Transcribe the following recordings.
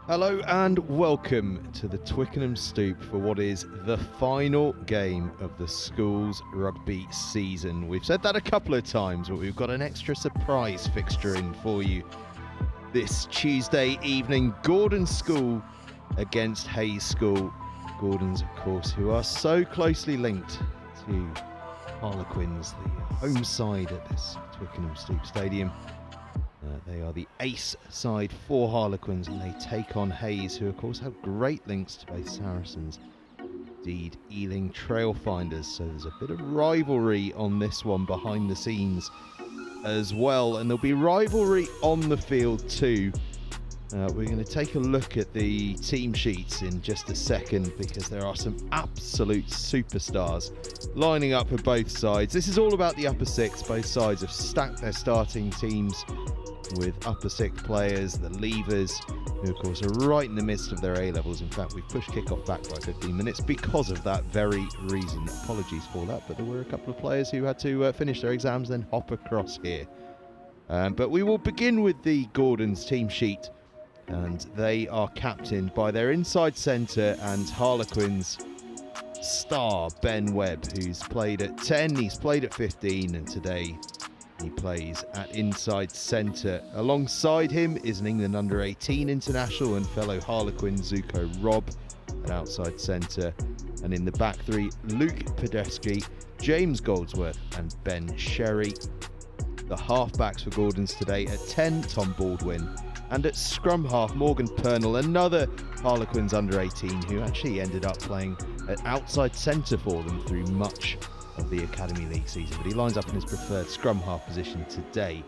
Hello and welcome to the Twickenham Stoop for what is the final game of the school's rugby season. We've said that a couple of times, but we've got an extra surprise fixture in for you this Tuesday evening. Gordon School against Hayes School. Gordons, of course, who are so closely linked to Harlequins, the home side at this Twickenham Stoop Stadium. They are the ace side for Harlequins, and they take on Hayes, who of course have great links to both Saracens, indeed Ealing Trailfinders. So there's a bit of rivalry on this one behind the scenes as well, and there'll be rivalry on the field too. We're going to take a look at the team sheets in just a second, because there are some absolute superstars lining up for both sides. This is all about the upper six. Both sides have stacked their starting teams with upper six players, the leavers, who of course are right in the midst of their A-levels. In fact, we've pushed kickoff back by 15 minutes because of that very reason. Apologies for that, but there were a couple of players who had to finish their exams, then hop across here. But we will begin with the Gordons team sheet, and they are captained by their inside centre and Harlequins star Ben Webb, who's played at 10, he's played at 15, and today he plays at inside centre. Alongside him is an England under-18 international and fellow Harlequin Zuko Robb at outside centre. And in the back three, Luke Podesky, James Goldsworth and Ben Sherry. The half-backs for Gordons today at 10, Tom Baldwin. And at scrum half, Morgan Pernell, another Harlequins under-18 who actually ended up playing at outside centre for them through much of the Academy League season, but he lines up in his preferred scrum half position today.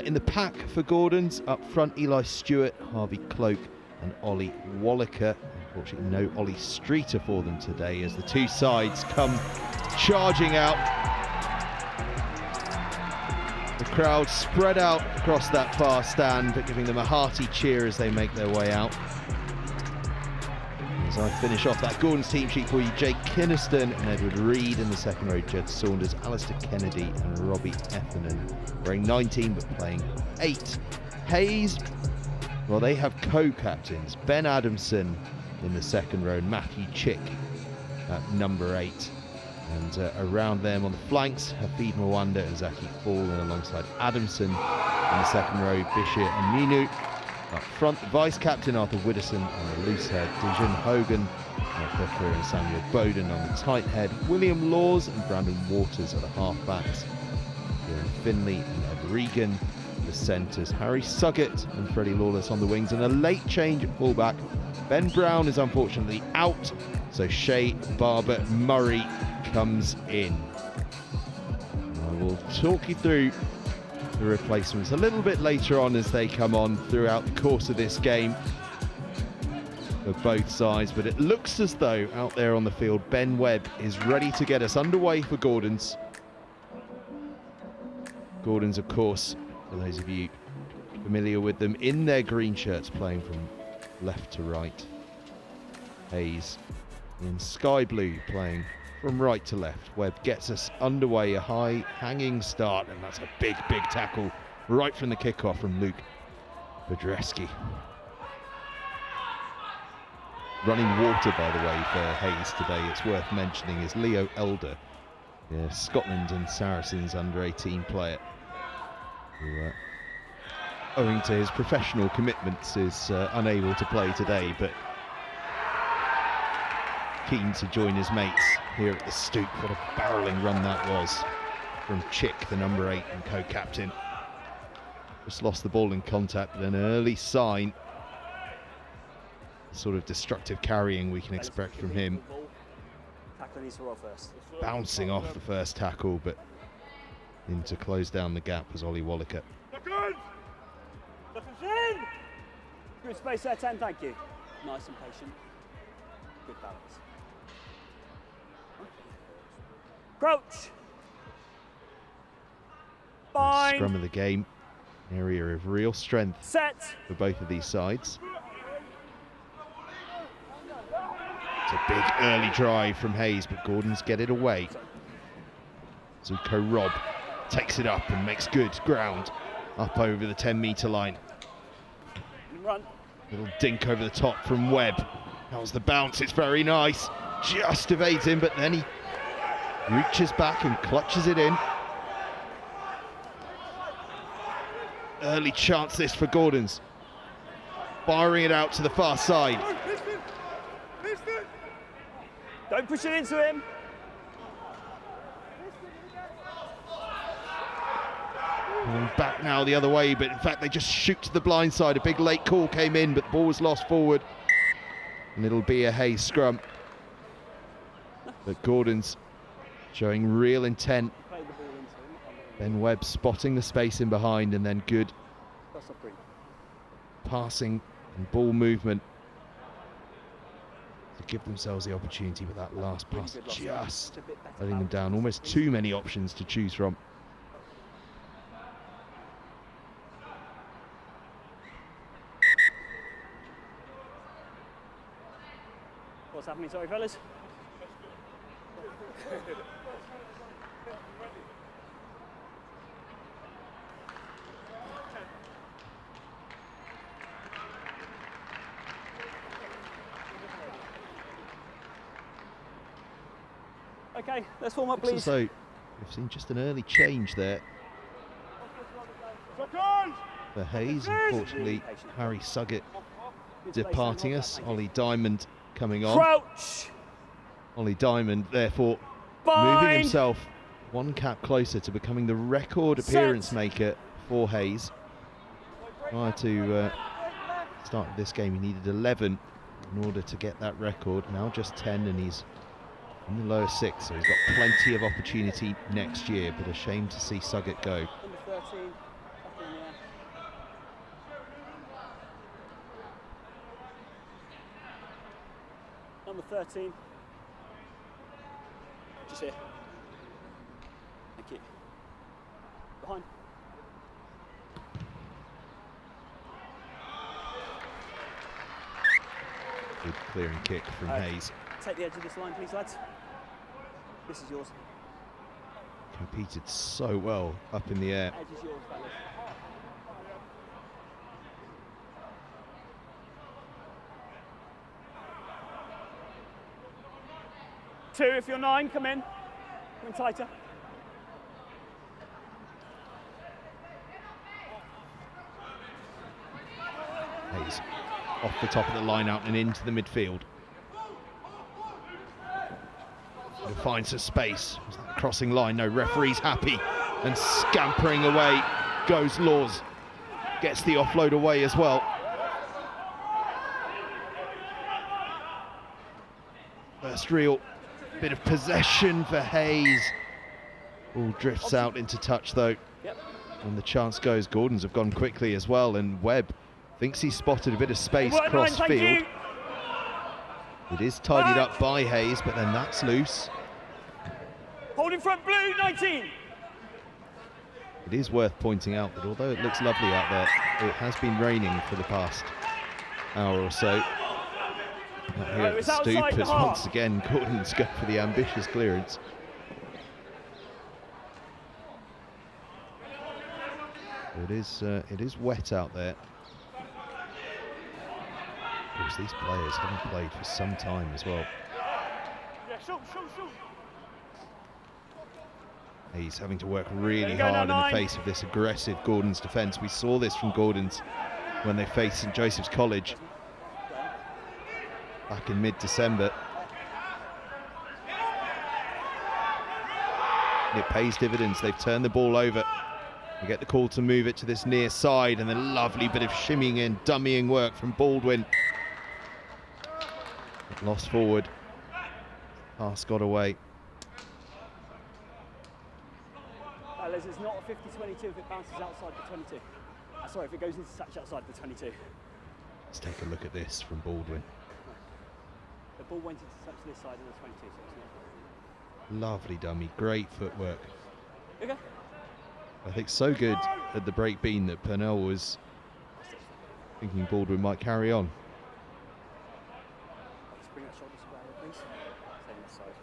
In the pack for Gordons, up front, Eli Stewart, Harvey Cloak and Ollie Wallaker. Fortunately, no Ollie Streeter for them today as the two sides come charging out. The crowd spread out across that far stand, but giving them a hearty cheer as they make their way out. As I finish off that Gordon's team sheet for you, Jake Kinniston and Edward Reed in the second row, Jed Saunders, Alistair Kennedy and Robbie Effernan, wearing 19 but playing 8. Hayes, well, they have co-captains, Ben Adamson in the second row and Matthew Chick at number 8. And around them on the flanks, Hafid Mwanda and Zaki Fall, and alongside Adamson in the second row, Bishir and Minu. Up front, vice-captain Arthur Widdowson on the loose head, Dijon Hogan, Mark Booker and Samuel Bowden on the tight head, William Laws and Brandon Waters are the half-backs, Kieran Finley and Ed Regan, the centres, Harry Suggett and Freddie Lawless on the wings, and a late change at full-back. Ben Brown is unfortunately out, so Shea Barber Murray comes in. I will talk you through the replacements a little bit later on as they come on throughout the course of this game for both sides, but it looks as though out there on the field Ben Webb is ready to get us underway for Gordon's. Gordon's, of course, for those of you familiar with them, in their green shirts, playing from left to right. Hayes in sky blue, playing from right to left. Webb gets us underway, a high hanging start, and that's a big tackle right from the kickoff from Luke Podreski. Running water, by the way, for Hayes today, it's worth mentioning, is Leo Elder, Scotland and Saracens under-18 player, who, owing to his professional commitments, is unable to play today, but keen to join his mates here at the Stoop. What a barrelling run that was from Chick, the number 8 and co-captain. Just lost the ball in contact, but an early sign, sort of destructive carrying we can expect from him. Bouncing off the first tackle, but in to close down the gap was Ollie Wallaker. Good space there, 10, thank you. Nice and patient. Good balance. Crouch. Bind. Scrum of the game, an area of real strength set for both of these sides. It's a big early drive from Hayes, but Gordon's get it away. Zuko Robb takes it up and makes good ground up over the 10-metre line. Run. Little dink over the top from Webb. That was the bounce, it's very nice. Just evades him, but then he reaches back and clutches it in. Early chance this for Gordon's. Firing it out to the far side. Don't push it into him. And back now the other way, but in fact they just shoot to the blind side. A big late call came in, but the ball was lost forward. And it'll be a Hayes scrum. But Gordon's showing real intent. Ben Webb spotting the space in behind, and then good passing and ball movement to give themselves the opportunity, but that last pass just letting them down. Almost too many options to choose from. What's happening, sorry fellas? Okay, let's form up, please. So we've seen just an early change there for Hayes. Unfortunately, Harry Suggett departing us. Ollie Diamond coming on. Crouch. Ollie Diamond, therefore, Bind. moving himself one cap closer to becoming the record appearance maker for Hayes. Prior to start of this game, he needed 11 in order to get that record. Now just 10, and he's in the lower 6, so he's got plenty of opportunity next year, but a shame to see Suggett go. Number 13, on the 13. Just here. Thank you. Behind. Good clearing kick from Hayes. Take the edge of this line, please, lads. This is yours. Competed so well up in the air. Edge is yours, fellas. Two, if you're 9, come in. Come in tighter. Hayes off the top of the line out and into the midfield. He'll find some space. Crossing line, no, referee's happy. And scampering away goes Laws. Gets the offload away as well. First real bit of possession for Hayes. Ball drifts out into touch though. Yep. And the chance goes. Gordons have gone quickly as well, and Webb thinks he's spotted a bit of space cross field. It is tidied up by Hayes, but then that's loose. Hold in front, blue, 19. It is worth pointing out that although it looks lovely out there, it has been raining for the past hour or so. Not here at the Stoop, as once again Gordon's go for the ambitious clearance. It is wet out there. Of course, these players haven't played for some time as well. Yeah, shoot. He's having to work really hard in the face of this aggressive Gordon's defence. We saw this from Gordon's when they faced St Joseph's College back in mid-December. It pays dividends. They've turned the ball over. They get the call to move it to this near side, and then lovely bit of shimmying in, dummying work from Baldwin. Lost forward. Pass got away. It's not a 50-22 if it bounces outside the 22. Sorry, if it goes into touch outside the 22. Let's take a look at this from Baldwin. The ball went into touch this side of the 22, so it's not. Lovely dummy, great footwork. Okay. I think so good at the break bean that Purnell was thinking Baldwin might carry on. Let's bring that shoulder square, please. Stay this side.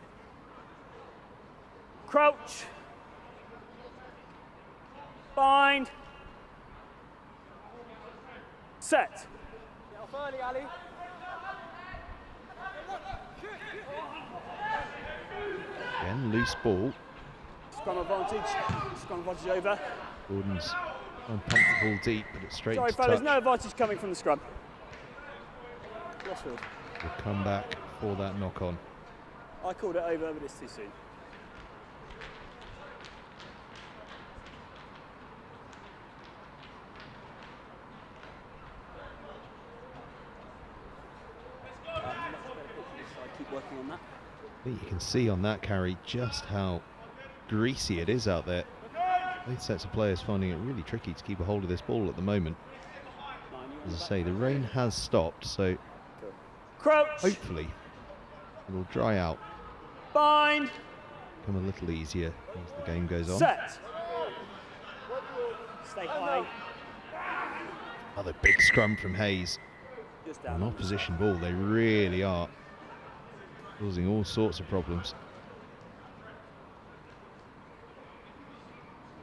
Crouch. Bind. Set. Get off early, Ali. Again, loose ball. Scrum advantage over. Gordon's pumped the ball deep, but it's straight to fellas, touch. no advantage coming from the scrum. Crossfield. We'll come back for that knock on. I called it over, but it's too soon. Keep working on that. I think you can see on that carry just how greasy it is out there. Both sets of players finding it really tricky to keep a hold of this ball at the moment. As I say, the rain has stopped, so Crouch. Hopefully it'll dry out. Bind. Become a little easier as the game goes on. Set. Stay high. Another big scrum from Hayes. Just down. An opposition ball, they really are causing all sorts of problems.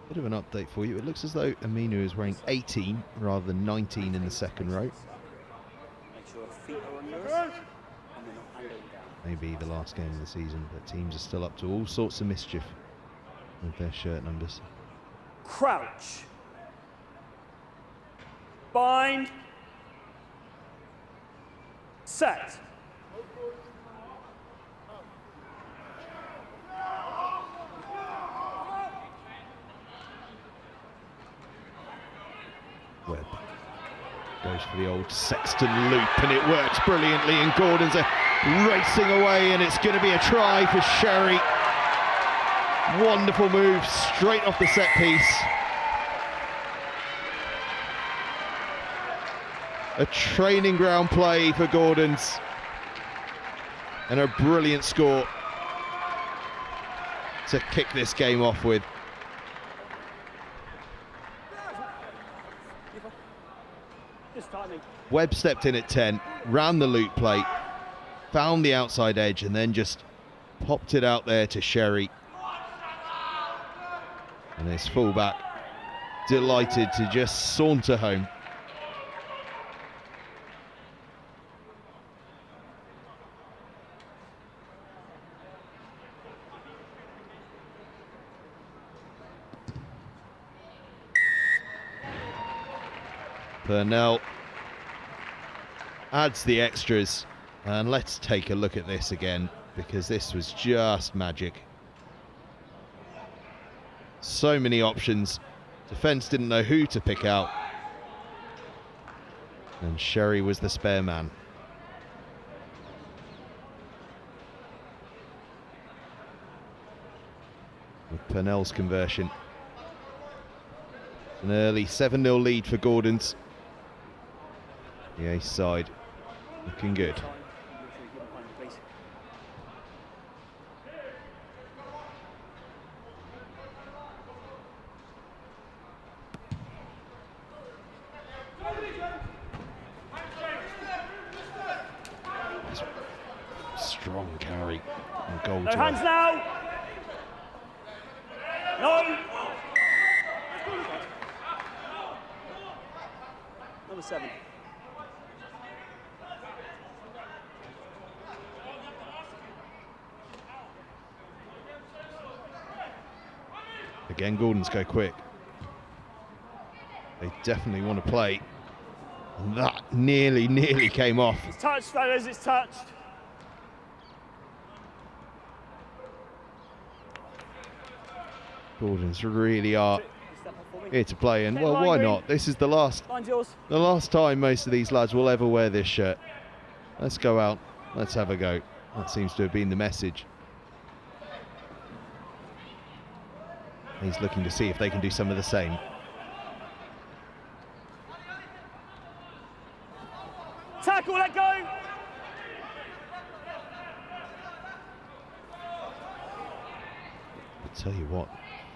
Bit of an update for you. It looks as though Aminu is wearing 18 rather than 19 in the second row. Make sure feet are under us and we're not handling down. Maybe the last game of the season, but teams are still up to all sorts of mischief with their shirt numbers. Crouch. Bind. Set. Webb goes for the old Sexton loop, and it works brilliantly, and Gordon's racing away, and it's going to be a try for Sherry. Wonderful move straight off the set piece. A training ground play for Gordons. And a brilliant score to kick this game off with. Webb stepped in at 10, ran the loop plate, found the outside edge, and then just popped it out there to Sherry. And his fullback delighted to just saunter home. Purnell adds the extras, and let's take a look at this again, because this was just magic. So many options. Defence didn't know who to pick out, and Sherry was the spare man. With Purnell's conversion, an early 7-0 lead for Gordons. The ace side looking good. Strong carry and goal. No hands now. No. Number 7. Again, Gordons go quick. They definitely want to play. And that nearly came off. It's touched, fellas, it's touched. Gordons really are here to play, and well, why not? This is the last time most of these lads will ever wear this shirt. Let's go out, let's have a go. That seems to have been the message. He's looking to see if they can do some of the same. Tackle, let go! I'll tell you what,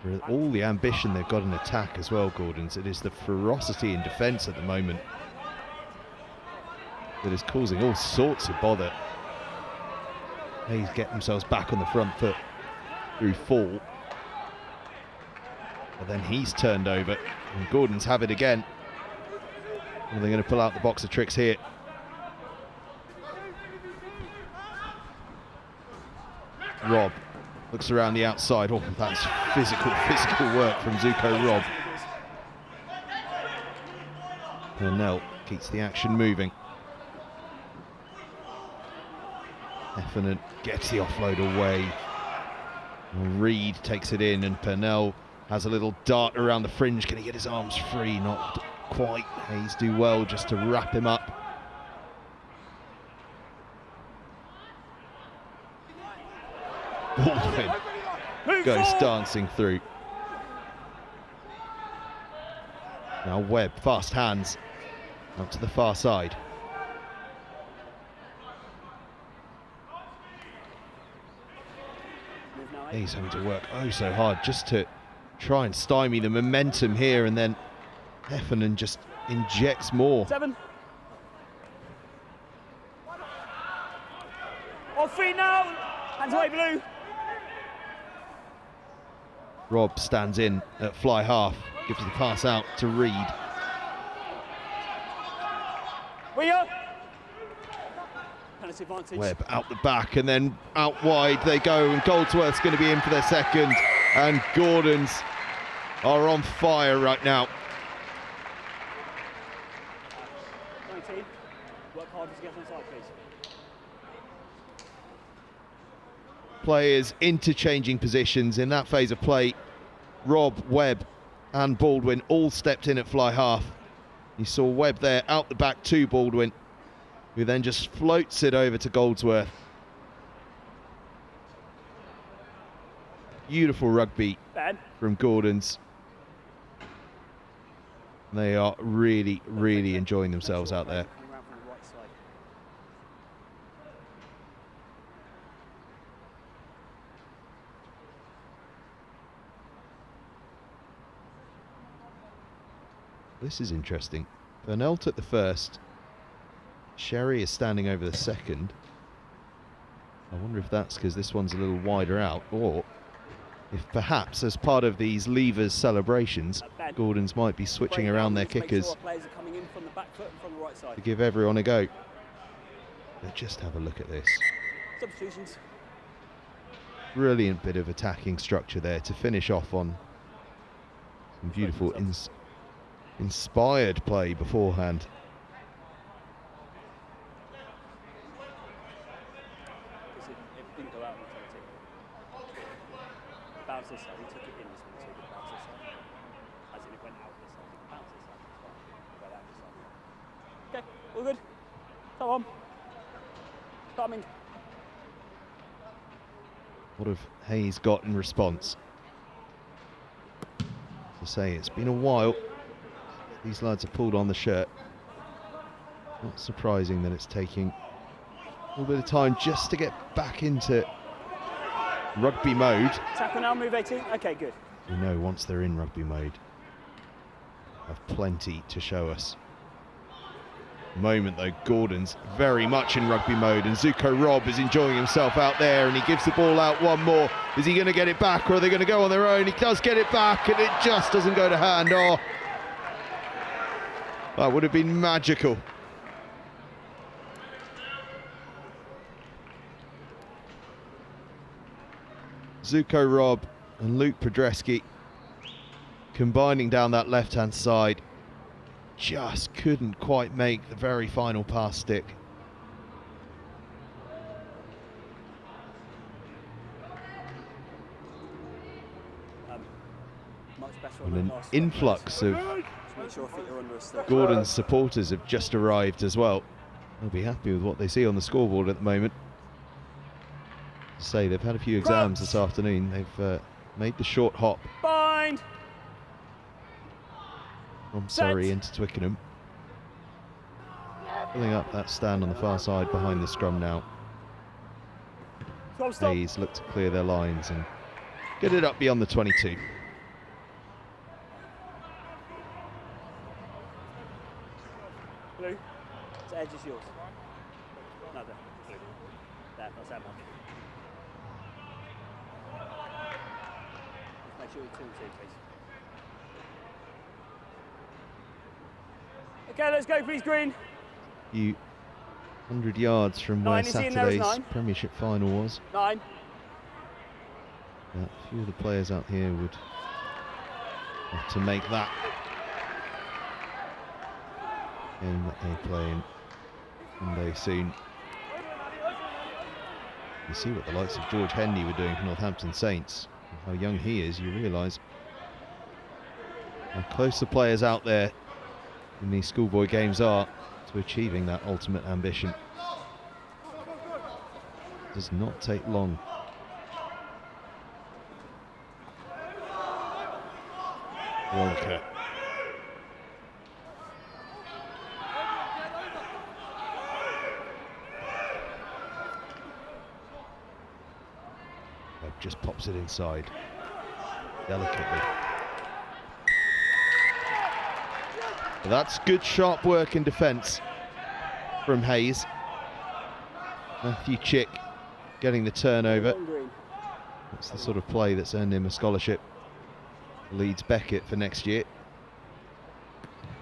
for all the ambition they've got in attack as well, Gordons, it is the ferocity in defence at the moment that is causing all sorts of bother. Hayes get themselves back on the front foot through fall. But then he's turned over, and Gordons have it again. And they're going to pull out the box of tricks here. Rob looks around the outside. Oh, that's physical work from Zuko Rob. Purnell keeps the action moving. Heffernan gets the offload away. Reed takes it in, and Purnell has a little dart around the fringe. Can he get his arms free? Not quite. Hayes do well just to wrap him up. Baldwin goes dancing through. Now Webb, fast hands, out to the far side. He's having to work oh so hard just to try and stymie the momentum here, and then Heffernan just injects more. 7. Off feet now. Hands away, blue. Rob stands in at fly half, gives the pass out to Reed. Webb out the back, and then out wide they go, and Goldsworth's going to be in for their second, and Gordons are on fire right now. 19. Work hard to get on side, please. Players interchanging positions in that phase of play. Rob, Webb and Baldwin all stepped in at fly half. You saw Webb there out the back to Baldwin, who then just floats it over to Goldsworth. Beautiful rugby from Gordons. They are really, really enjoying themselves out there. This is interesting. Burnell took the first. Sherry is standing over the second. I wonder if that's because this one's a little wider out, or if perhaps as part of these levers celebrations, Gordons might be switching around their kickers to give everyone a go. But just have a look at this. Substitutions. Brilliant bit of attacking structure there to finish off on some beautiful inspired play beforehand. It didn't go out on the 20. Bounce this side, he took it in this one, so he could bounce this side. As in it went out this side, he could bounce this side, it's fine. It went out this side. Okay, all good. Come on. Coming. What have Hayes got in response? To say, it's been a while. These lads have pulled on the shirt. Not surprising that it's taking a little bit of time just to get back into rugby mode. Tackle now, move 18. Okay, good. We know once they're in rugby mode, have plenty to show us. Moment though, Gordon's very much in rugby mode, and Zuko Robb is enjoying himself out there, and he gives the ball out one more. Is he going to get it back, or are they going to go on their own? He does get it back, and it just doesn't go to hand. Oh, that would have been magical. Zuko Robb and Luke Podreski combining down that left-hand side. Just couldn't quite make the very final pass stick. And an influx of Gordon's supporters have just arrived as well. They'll be happy with what they see on the scoreboard at the moment. Say they've had a few exams this afternoon. They've made the short hop from Surrey into Twickenham. Filling up that stand on the far side behind the scrum now. Hayes look to clear their lines and get it up beyond the 22. Blue, the edge is yours. No, there. Blue. There, that's that much. Make sure you're 2 and 2, please. Okay, let's go, please, Green. You 100 yards from where Saturday's Premiership final was. 9. A few of the players out here would have to make that game that they play in Monday soon. You see what the likes of George Henley were doing for Northampton Saints. How young he is, you realise how close the players out there in these schoolboy games are to achieving that ultimate ambition. Does not take long. Walker. Just pops it inside delicately. But that's good sharp work in defence from Hayes. Matthew Chick getting the turnover. That's the sort of play that's earned him a scholarship. Leeds Beckett for next year.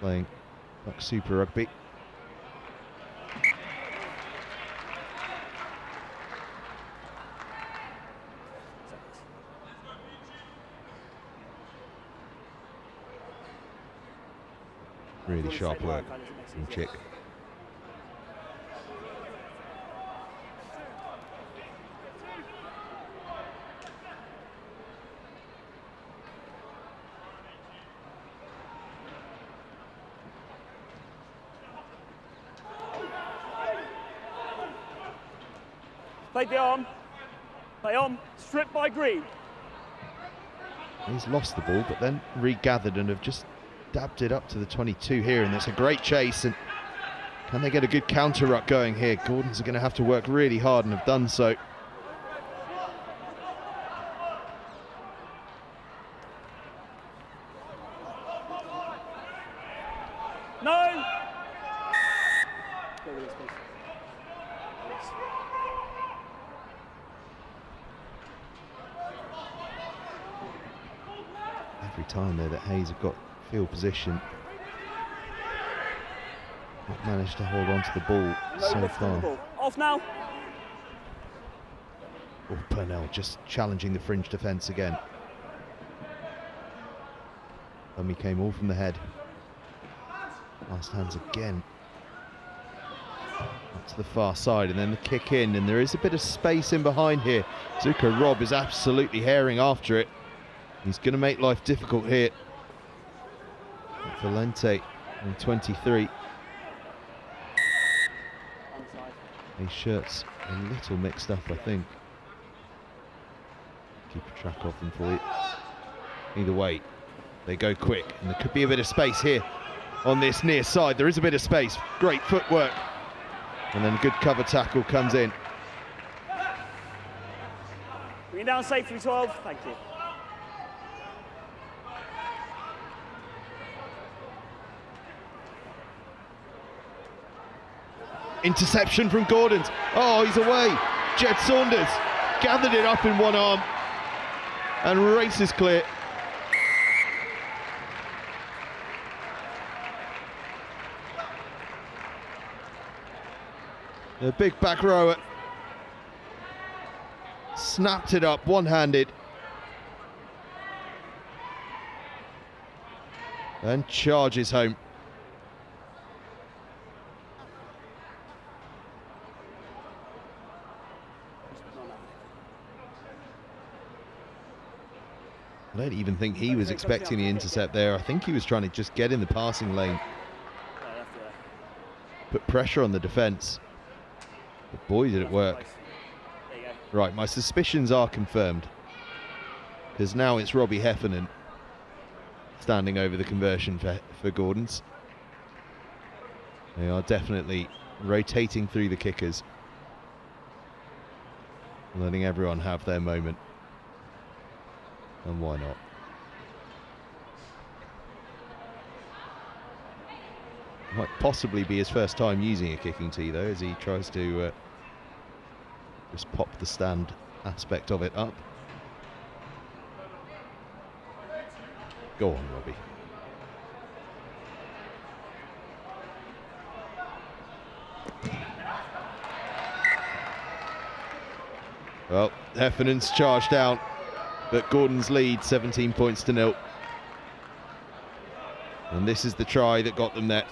Playing Buck Super Rugby. Really sharp work from Chick. Play the arm. Play on. Stripped by Green. He's lost the ball, but then regathered and have just dabbed it up to the 22 here, and that's a great chase. And can they get a good counter ruck going here? Gordons are going to have to work really hard and have done so. minutes, please. Yes. Every time though that Hayes have got field position, not managed to hold on to the ball so far. Ball. Off now. Oh, Purnell just challenging the fringe defence again. He came all from the head. Last hands again. Up to the far side, and then the kick in, and there is a bit of space in behind here. Zuko Rob is absolutely herring after it. He's going to make life difficult here. Valente on 23. His shirt's a little mixed up, I think. Keep a track of them for you. Either way, they go quick, and there could be a bit of space here on this near side. There is a bit of space. Great footwork. And then a good cover tackle comes in. Bring it down safely, 12. Thank you. Interception from Gordons. Oh, he's away. Jed Saunders gathered it up in one arm and races clear. The big back rower snapped it up one-handed and charges home. I don't even think he was expecting the intercept there. I think he was trying to just get in the passing lane, put pressure on the defence. But boy, did it work. Right, my suspicions are confirmed, because now it's Robbie Heffernan standing over the conversion for Gordons. They are definitely rotating through the kickers, letting everyone have their moment. And why not? Might possibly be his first time using a kicking tee though, as he tries to just pop the stand aspect of it up. Go on, Robbie. Well, Heffernan's charged down, but Gordon's lead 17 points to 0. And this is the try that got them there.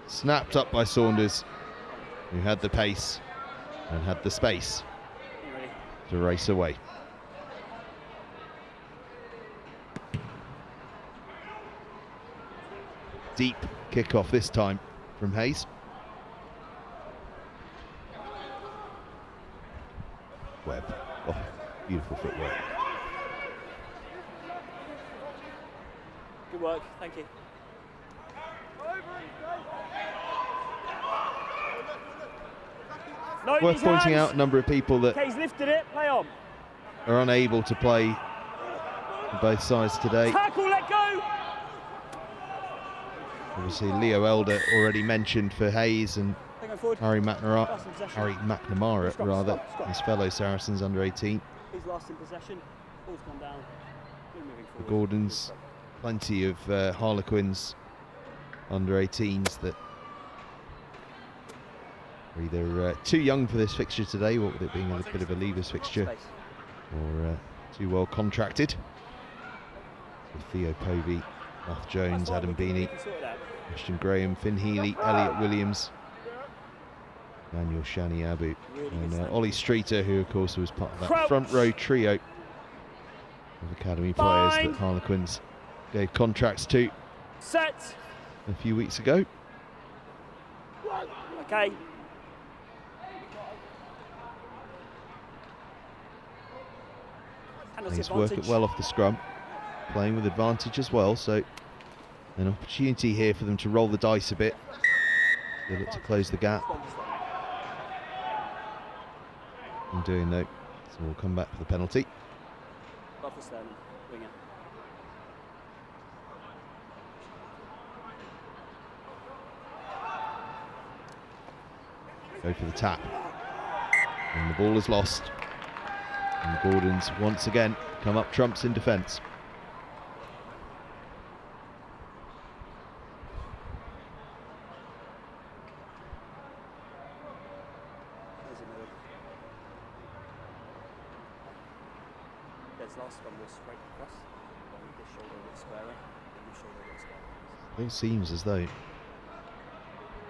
Snapped up by Saunders, who had the pace and had the space to race away. Deep kickoff this time from Hayes. Webb. Oh, beautiful footwork. Good work, thank you. No, worth pointing out a number of people that he's lifted it, play on. Are unable to play on both sides today. Tackle, let go. Obviously Leo Elder already mentioned for Hayes, and Harry McNamara, his fellow Saracens under 18. He's lost in possession. Ball's gone down. For Gordons, plenty of Harlequins under 18s that are either too young for this fixture today, what with it being a bit of a leavers fixture, or too well contracted. With Theo Povey, Math Jones, Adam Beanie, Christian Graham, Finn Healy, Elliot Williams, Manuel Shani Abu, and Ollie Streeter, who of course was part of that front row trio of academy players that Harlequins gave contracts to a few weeks ago. Okay. He's working well off the scrum, playing with advantage as well, so an opportunity here for them to roll the dice a bit. They look to close the gap. In doing though, so we'll come back for the penalty. Winger. 1 go for the tap. And the ball is lost. And Gordon's once again come up trumps in defence. It seems as though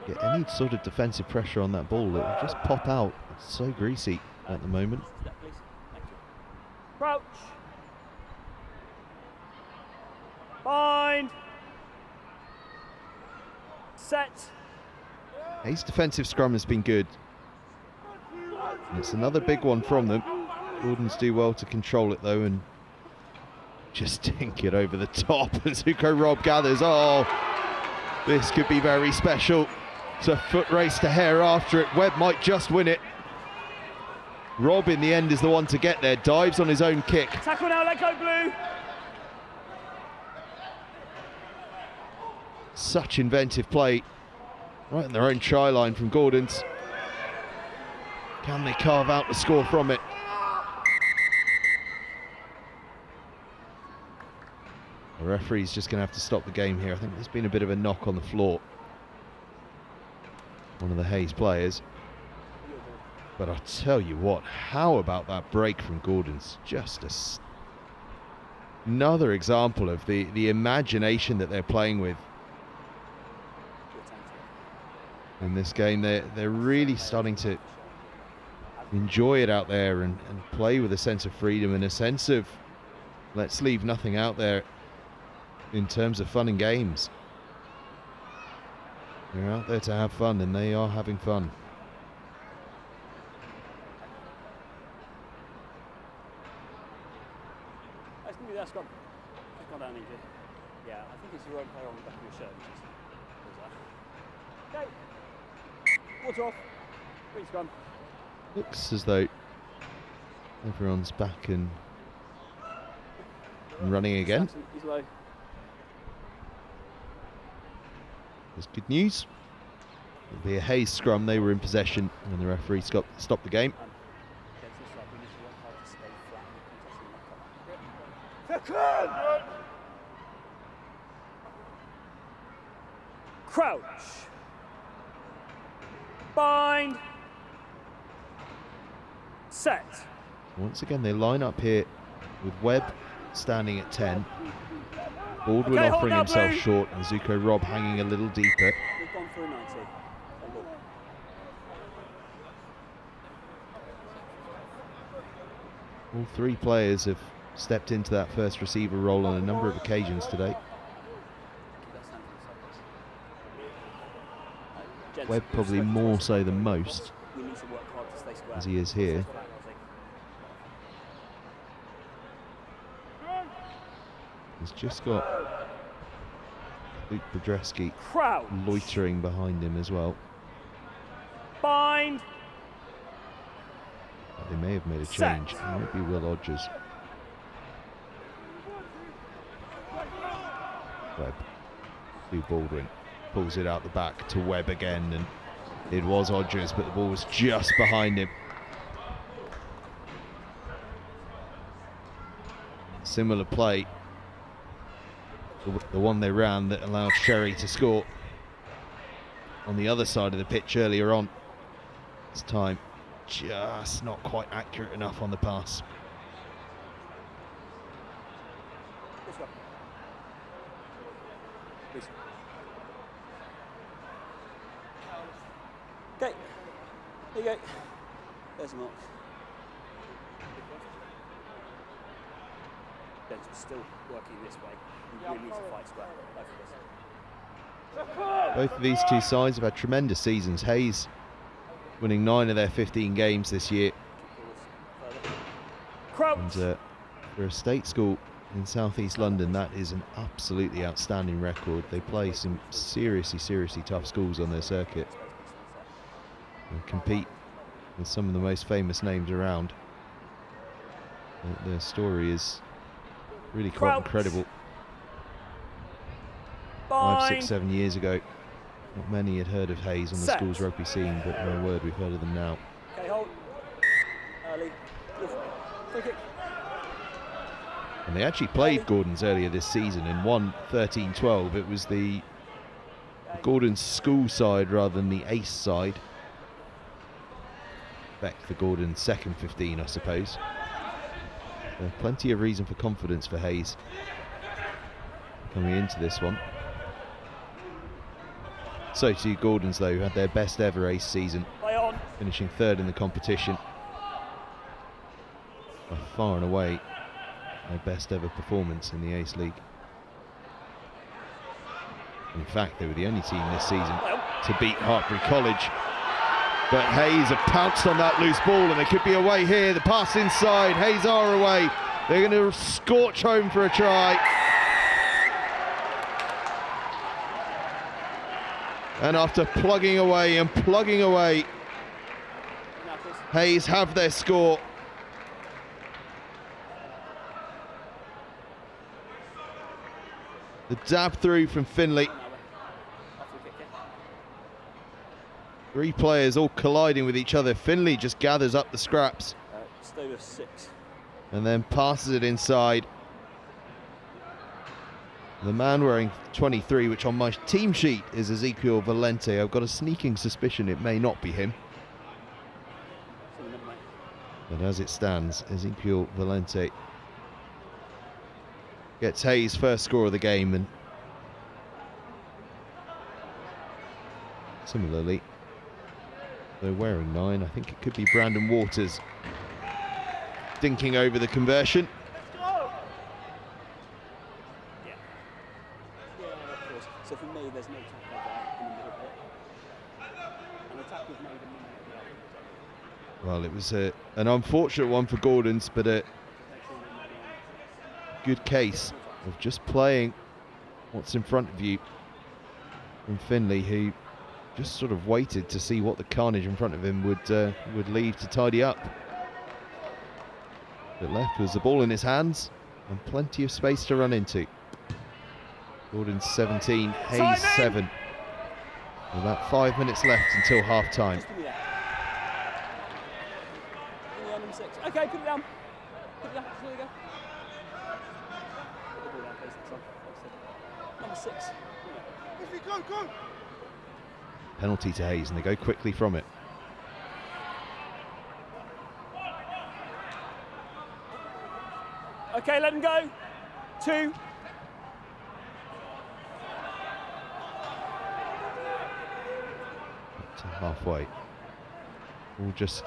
get any sort of defensive pressure on that ball, it will just pop out. It's so greasy at the moment. Crouch. Bind. Set. Hayes' defensive scrum has been good. And it's another big one from them. Gordons do well to control it though and just dink it over the top. And Zuko Rob gathers. Oh, this could be very special. It's a foot race to Hare after it. Webb might just win it. Rob in the end is the one to get there. Dives on his own kick. Tackle now, let go blue. Such inventive play. Right in their own try line from Gordons. Can they carve out the score from it? The referee's just going to have to stop the game here. I think there's been a bit of a knock on the floor. One of the Hayes players. But I'll tell you what, how about that break from Gordons? Just another example of the imagination that they're playing with. In this game, they're really starting to enjoy it out there and play with a sense of freedom and a sense of let's leave nothing out there in terms of fun and games. They're out there to have fun, and they are having fun. That's going to be that scrum. Just gone down easy. Yeah, I think it's your own player on the back of your shirt. Okay. Water off. Green scrum. Looks as though everyone's back and running again. He's low. There's good news. It'll be a Hayes scrum. They were in possession when the referee stopped the game. Crouch. Bind. Set. Once again, they line up here with Webb standing at 10. Baldwin offering himself short and Zuko Rob hanging a little deeper. We've gone through 90. All three players have stepped into that first receiver role on a number of occasions today. Webb probably more so than most, as he is here. He's just got Luke Bodreski loitering behind him as well. Bind. They may have made a change. It might be Will Odgers. Webb. Lou Baldwin pulls it out the back to Webb again, and it was Odgers, but the ball was just behind him. Similar play. The one they ran that allowed Sherry to score on the other side of the pitch earlier on. This time, just not quite accurate enough on the pass. Okay, there you go. There's a mark. Bench is still working this way. We really need to fight square. Both of these two sides have had tremendous seasons. Hayes winning 9 of their 15 games this year. And for a state school in southeast London, that is an absolutely outstanding record. They play some seriously tough schools on their circuit and compete with some of the most famous names around. Their story is really quite incredible. 5, 6, 7 years ago, Not many had heard of Hayes on the Set. school's rugby scene, but my word, we've heard of them now. Okay, hold. Early. Free kick. And they actually played Gordon's earlier this season and won 13-12. It was the Gordon's school side rather than the ace side. Back the Gordon's second 15, I suppose. Plenty of reason for confidence for Hayes coming into this one. So too Gordon's, though, who had their best ever ace season, finishing third in the competition. By far and away their best ever performance in the Ace League. In fact, they were the only team this season to beat Hartbury College. But Hayes have pounced on that loose ball, and they could be away here. The pass inside, Hayes are away. They're going to scorch home for a try. And after plugging away and plugging away, Hayes have their score. The dab through from Finley. 3 players all colliding with each other. Finley just gathers up the scraps. Stay with 6. And then passes it inside. The man wearing 23, which on my team sheet is Ezekiel Valente. I've got a sneaking suspicion it may not be him. But as it stands, Ezekiel Valente gets Hayes' first score of the game, and similarly, they're wearing 9. I think it could be Brandon Waters dinking over the conversion. So for me, there's no tackle there in the middle bit. And the tackle's made a minute. Well, it was an unfortunate one for Gordon's, but a good case of just playing what's in front of you from Finley, who just sort of waited to see what the carnage in front of him would leave to tidy up. But left was the ball in his hands and plenty of space to run into. Gordon's 17, Hayes 7. About 5 minutes left until half time. Okay, put it down. Put it down. There you go. Put the ball down, please. Number 6. Go. Penalty to Hayes, and they go quickly from it. Okay, let him go. 2. To halfway. All just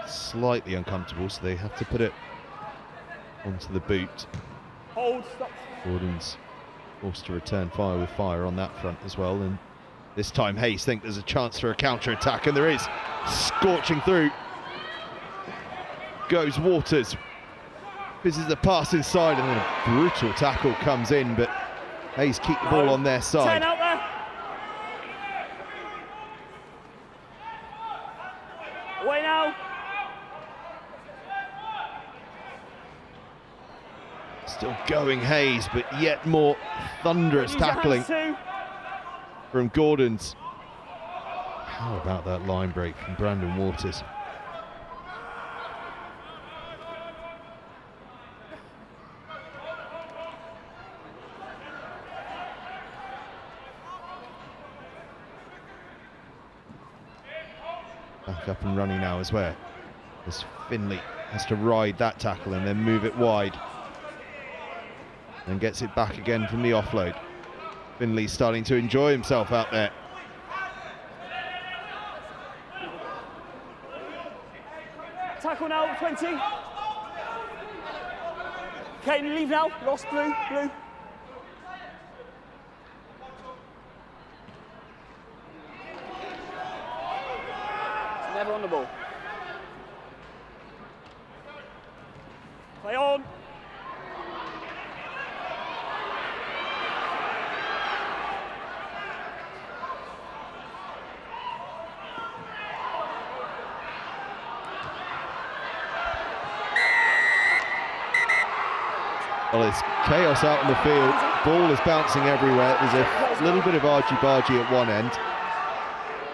slightly uncomfortable, so they have to put it onto the boot. Hold, stop. Gordon's forced to return fire with fire on that front as well, and this time Hayes think there's a chance for a counter-attack, and there is. Scorching through goes Waters. This is the pass inside, and then a brutal tackle comes in, but Hayes keep the ball on their side. 10 out there. Away now. Still going Hayes, but yet more thunderous tackling from Gordon's. How about that line break from Brandon Waters? Back up and running now as well, as Finley has to ride that tackle and then move it wide. And gets it back again from the offload. Finley's starting to enjoy himself out there. Tackle now, 20. Okay, leave now. Lost blue. It's never on the ball. Play on. Well, it's chaos out on the field. Ball is bouncing everywhere. There's a little bit of argy-bargy at one end.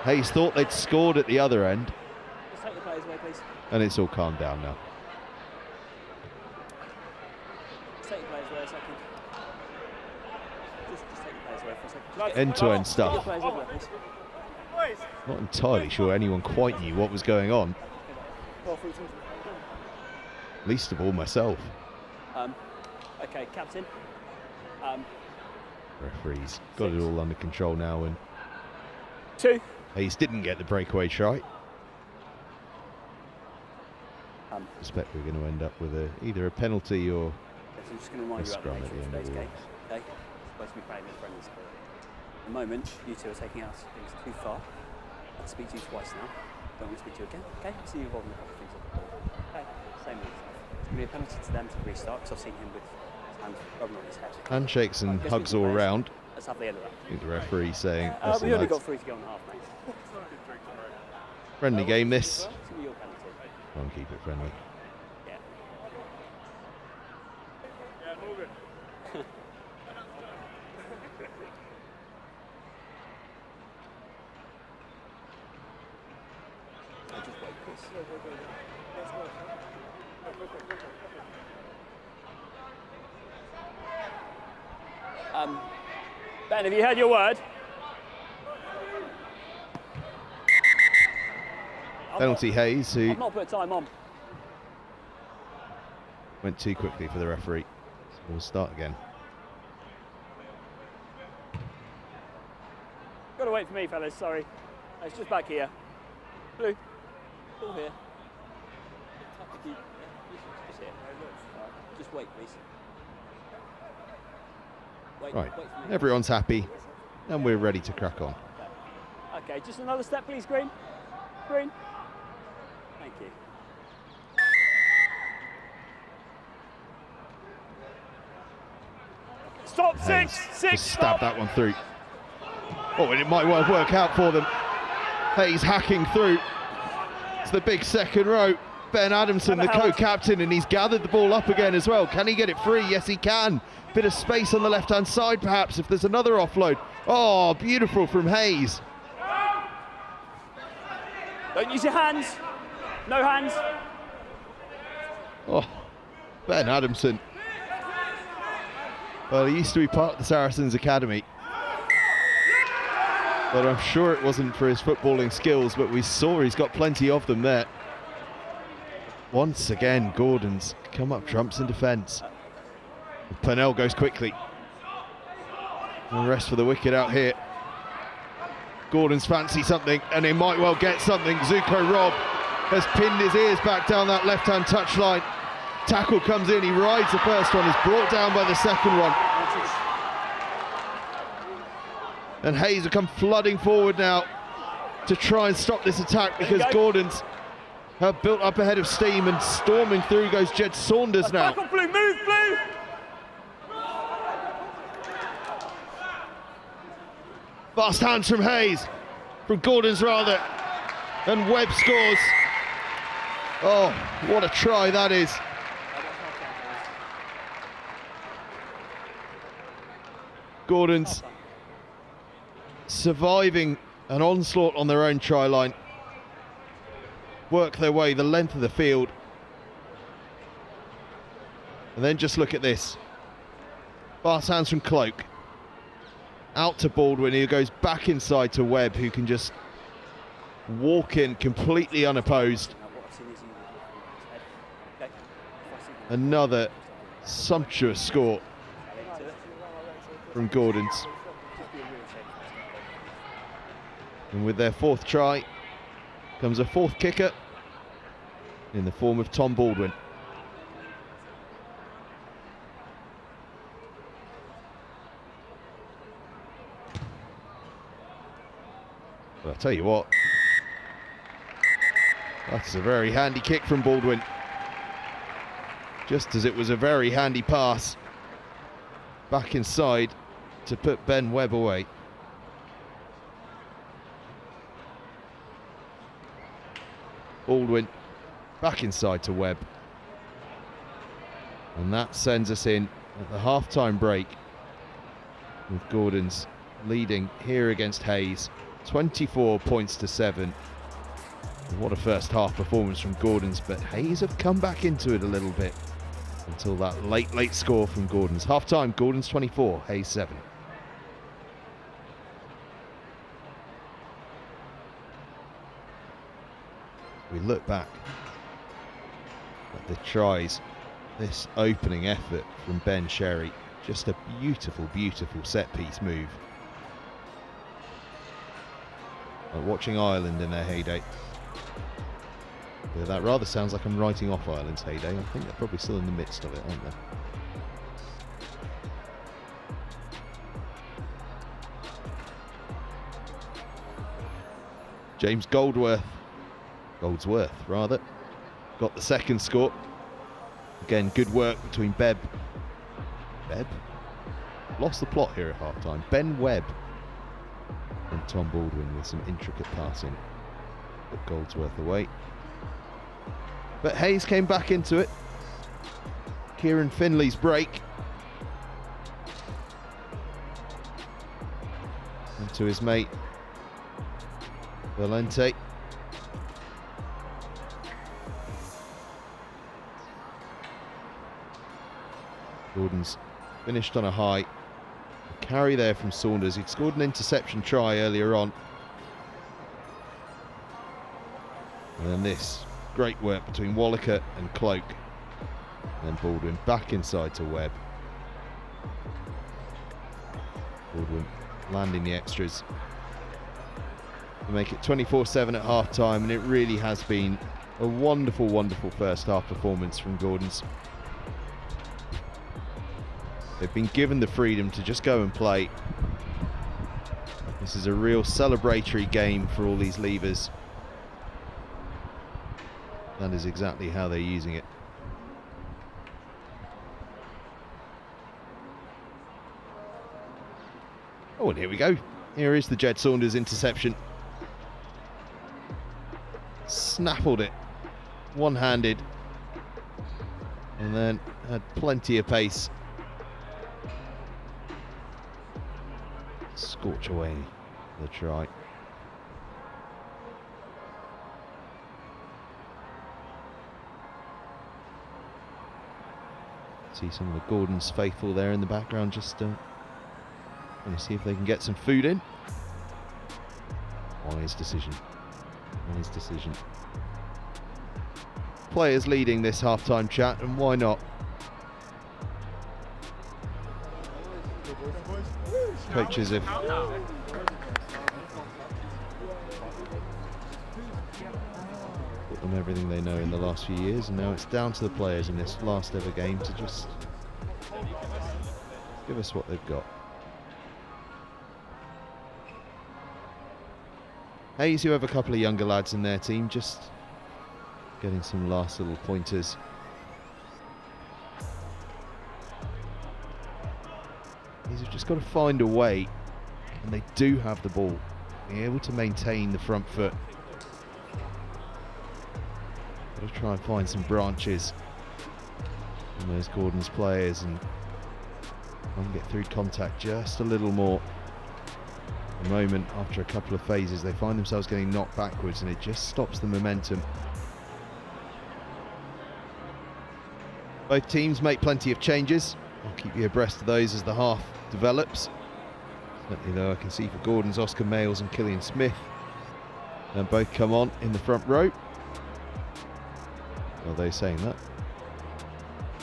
Hayes thought they'd scored at the other end. Just take the players away, please. And it's all calmed down now. Just take the players away a second. Just take the players away for a second. End-to-end Take stuff. the players over there, please. Not entirely sure anyone quite knew what was going on. Least of all myself. Okay, captain. Referee's got it all under control now, and 2. Hayes didn't get the breakaway try. I suspect we're going to end up with either a penalty or So I'm just going to remind a you about the scrum at nature the of end of today's all game. this. Okay, it's supposed to be playing in friendly sport. At the moment, you two are taking out things too far. I'll speak to you twice now. Don't want to speak to you again. Okay, see you involved in a couple of things on the ball. Okay, same with yourself. It's going to be a penalty to them to restart because I've seen him with his hand rubbing on his head. Handshakes and Right, hugs all around. Let's have the end of that. I think the referee saying, We only "Listen, got lads, 3 to go and a half, mate. friendly game this." It's going to be your penalty. Try and keep it friendly. Yeah. Just wait, Chris. Ben, have you heard your word? Penalty Hayes, who I've not put time on. went too quickly for the referee. So we'll start again. Got to wait for me, fellas. Sorry. It's just back here. Blue. All here. Just here. Just wait, please. Wait, Right, wait for me. everyone's happy, and we're ready to crack on. Okay, just another step, please, Green. Green. Thank you. Stop, Hayes 6, just stabbed that one through. Oh, and it might well work out for them. Hayes hacking through. It's the big second row. Ben Adamson, the co-captain, and he's gathered the ball up again as well. Can he get it free? Yes, he can. Bit of space on the left-hand side, perhaps, if there's another offload. Oh, beautiful from Hayes. Don't use your hands. No hands. Oh, Ben Adamson. Well, he used to be part of the Saracens Academy. But I'm sure it wasn't for his footballing skills, but we saw he's got plenty of them there. Once again, Gordon's come up trumps in defence. Purnell goes quickly. And rest for the wicket out here. Gordon's fancy something, and he might well get something. Zuko Robb has pinned his ears back down that left-hand touchline. Tackle comes in, he rides the first one, is brought down by the second one. And Hayes will come flooding forward now to try and stop this attack, because Gordon's have built up a head of steam, and storming through goes Jed Saunders now. Back on Blue, move, Blue! Fast hands from Hayes, from Gordon's rather, and Webb scores. Oh, what a try that is. Gordon's surviving an onslaught on their own try line. Work their way the length of the field. And then just look at this. Fast hands from Cloak. Out to Baldwin, who goes back inside to Webb, who can just walk in completely unopposed. Another sumptuous score from Gordon's. And with their fourth try comes a fourth kicker in the form of Tom Baldwin. But I'll tell you what, that's a very handy kick from Baldwin. Just as it was a very handy pass back inside to put Ben Webb away. Baldwin back inside to Webb. And that sends us in at the half-time break, with Gordon's leading here against Hayes 24 points to 7. What a first half performance from Gordon's, but Hayes have come back into it a little bit until that late score from Gordon's. Half time, Gordon's 24, Hayes 7. We look back at the tries, this opening effort from Ben Sherry, just a beautiful set piece move. Like watching Ireland in their heyday. Yeah, that rather sounds like I'm writing off Ireland's heyday. I think they're probably still in the midst of it, aren't they? James Goldsworth, rather, got the second score. Again, good work between Beb? Lost the plot here at half-time. Ben Webb and Tom Baldwin with some intricate passing. Put Goldsworth away. But Hayes came back into it. Kieran Finley's break. And to his mate, Valente. Gordon's finished on a high. A carry there from Saunders. He'd scored an interception try earlier on. And then this. Great work between Wallaker and Cloak. And then Baldwin back inside to Webb. Baldwin landing the extras to make it 24-7 at half time, and it really has been a wonderful first half performance from Gordon's. They've been given the freedom to just go and play. This is a real celebratory game for all these leavers. That is exactly how they're using it. Oh, and here we go. Here is the Jed Saunders interception. Snaffled it, one-handed, and then had plenty of pace. Scorch away the try. See some of the Gordon's faithful there in the background, just want to see if they can get some food in. Wise decision. Wise decision. Players leading this halftime chat, and why not? Coaches have taught them everything they know in the last few years, and now it's down to the players in this last ever game to just give us what they've got. Hayes, who have a couple of younger lads in their team, just getting some last little pointers. Hayes have just got to find a way, and they do have the ball, being able to maintain the front foot. Got to try and find some branches from those Gordon's players and try and get through contact just a little more. The moment after a couple of phases they find themselves getting knocked backwards, and it just stops the momentum. Both teams make plenty of changes. I'll keep you abreast of those as the half develops. Certainly though, I can see for Gordon's Oscar Mayles and Killian Smith, and both come on in the front row. Are they saying that?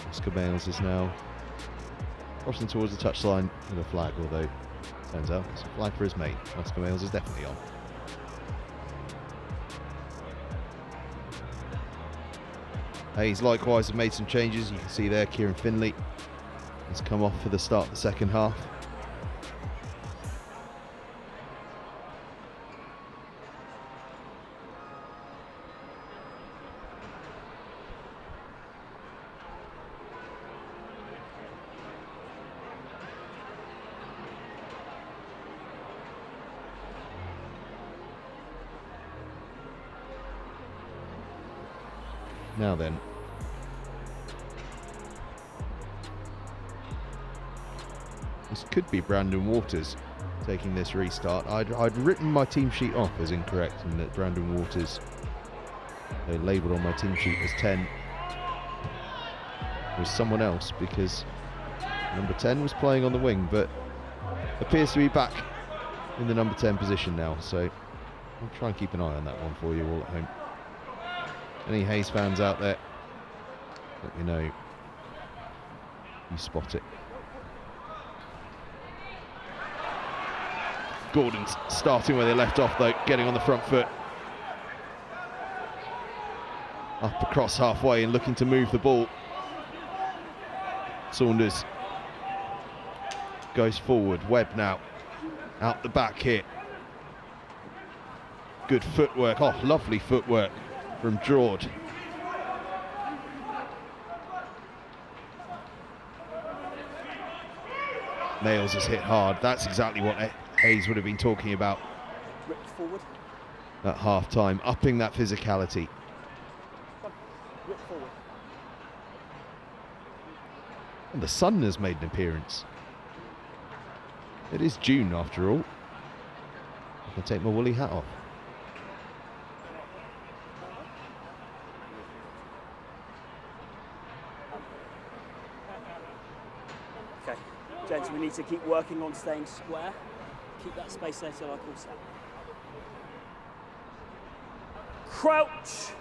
Oscar Mayles is now crossing towards the touchline with a flag, although turns out it's a flag for his mate. Oscar Mayles is definitely on. Hayes likewise have made some changes. You can see there Kieran Finley has come off for the start of the second half. Now then, this could be Brandon Waters taking this restart. I'd written my team sheet off as incorrect, and that Brandon Waters, they labelled on my team sheet as 10, was someone else, because number 10 was playing on the wing, but appears to be back in the number 10 position now, so I'll try and keep an eye on that one for you all at home. Any Hayes fans out there, let me know you spot it. Gordon's starting where they left off though, getting on the front foot. Up across halfway and looking to move the ball. Saunders goes forward. Webb now out the back here. Good footwork. Oh, lovely footwork from Jord. Nails has hit hard. That's exactly what Hayes would have been talking about Ripped forward. at half time, upping that physicality. Rip forward. And the sun has made an appearance. It is June after all. I can take my woolly hat off. Okay, gents, we need to keep working on staying square. Keep that space there till I call set. Crouch.